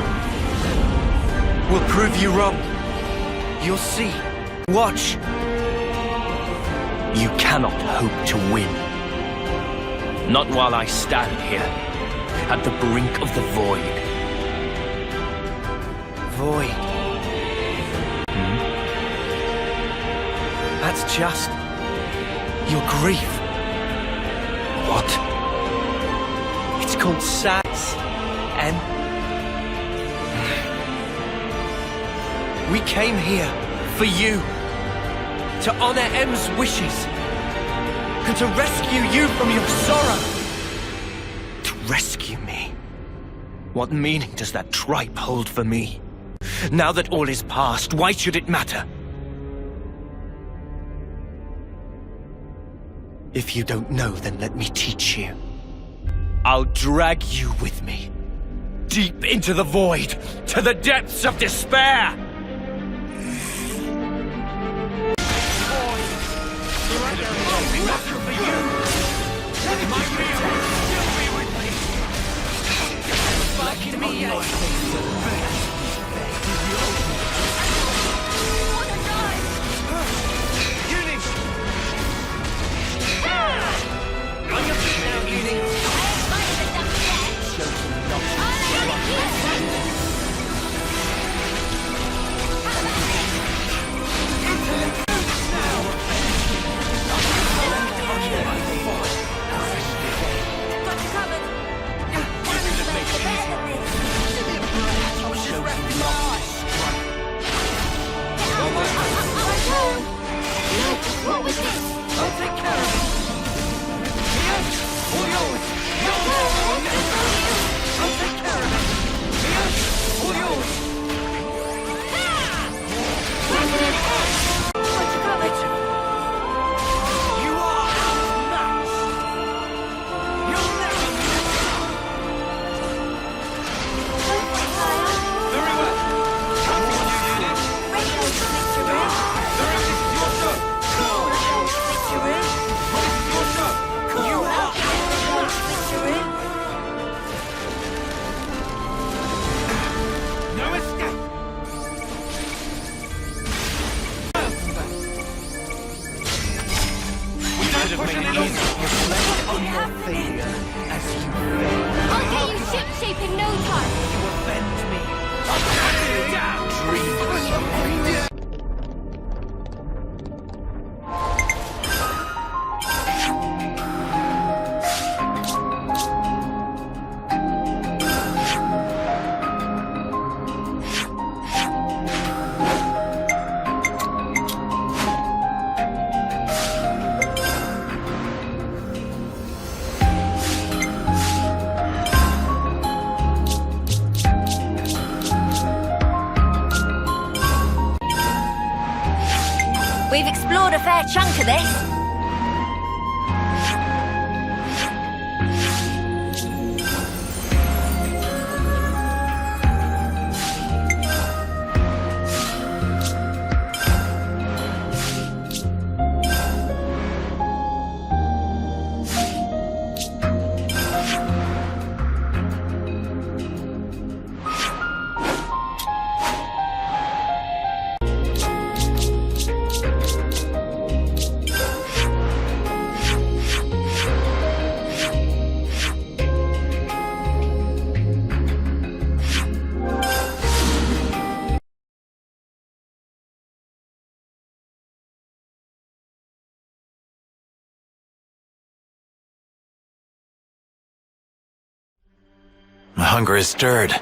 We'll prove you wrong. You'll see. Watch. You cannot hope to win. Not while I stand here, at the brink of the void. Void. That's just your grief. What? It's called sadness, and we came here for you, to honor M's wishes, and to rescue you from your sorrow. To rescue me? What meaning does that tripe hold for me? Now that all is past, why should it matter? If you don't know, then let me teach you. I'll drag you with me, deep into the void, to the depths of despair!
We've explored a fair chunk of this.
My hunger is stirred.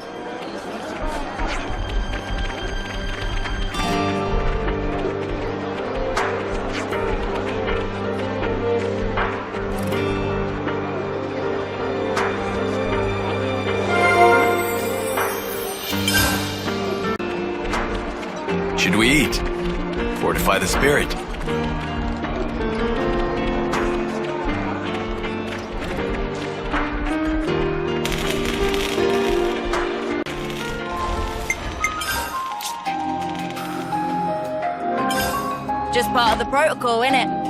Should we eat? Fortify the spirit.
Just part of the protocol, innit?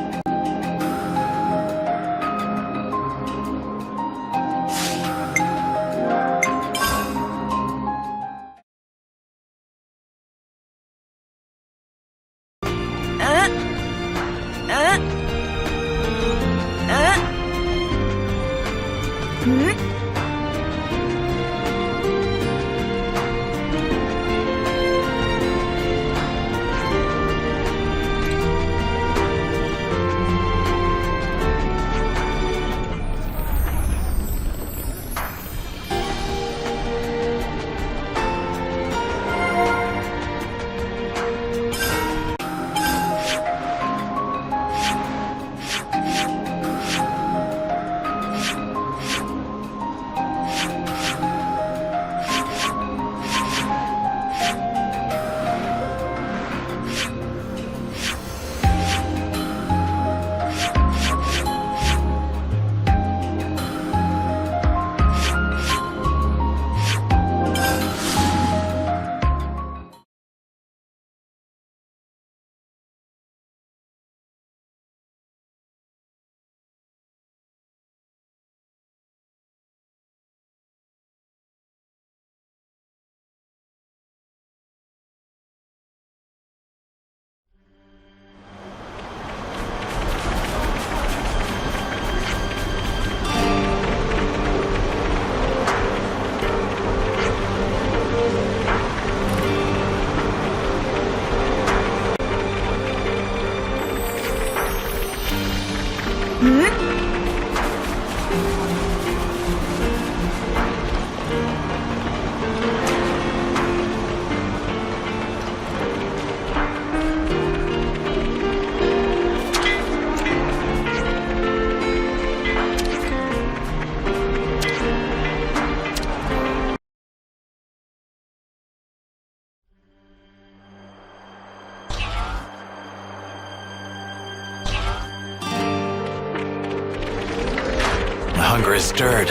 Hunger is stirred.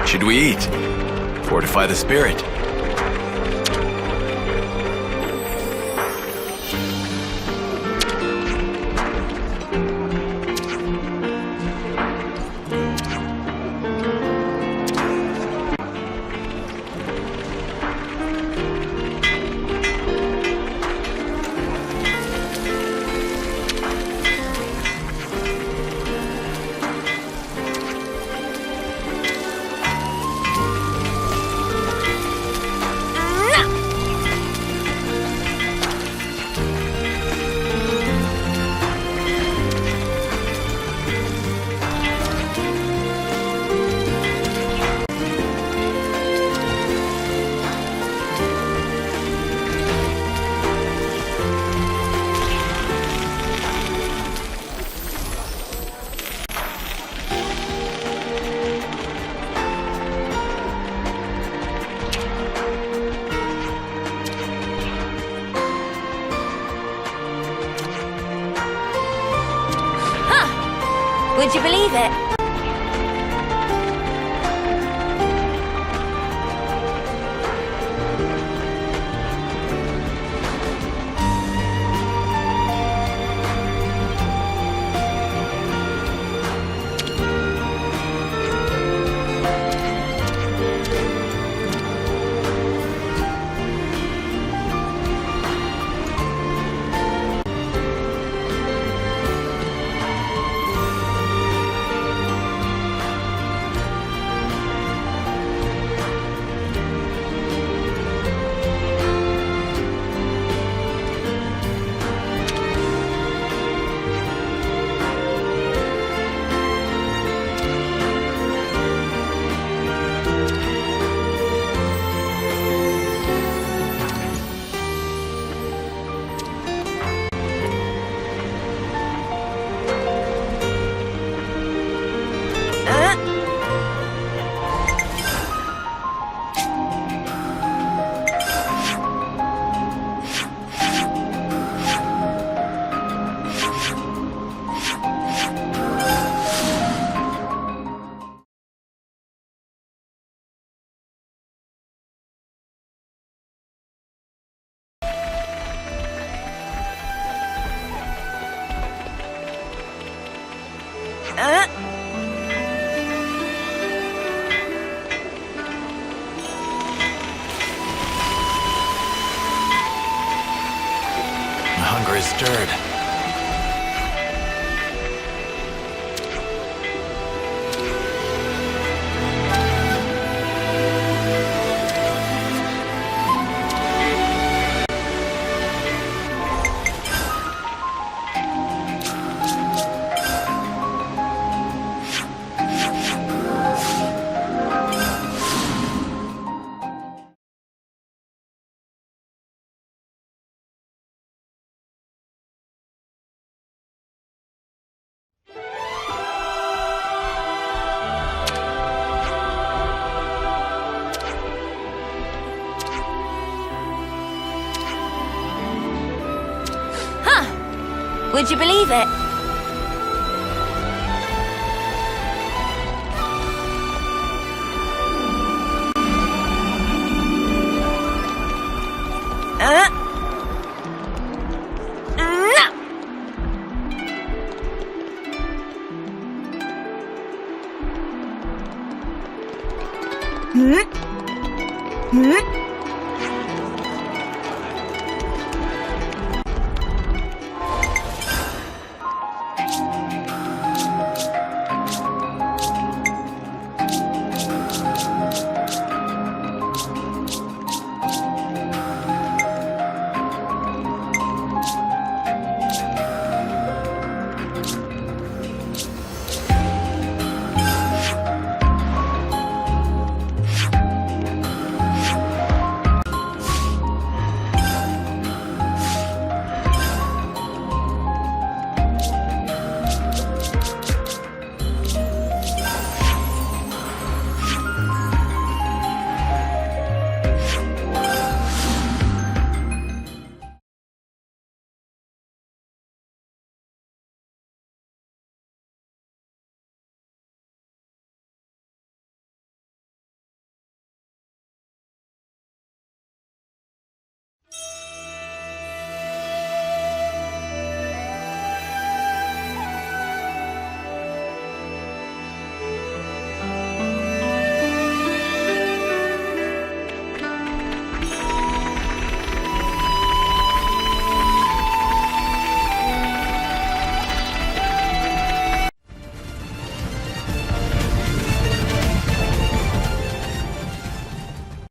Should we eat? Fortify the spirit.
Would you believe it?
Hunger is stirred.
Would you believe it?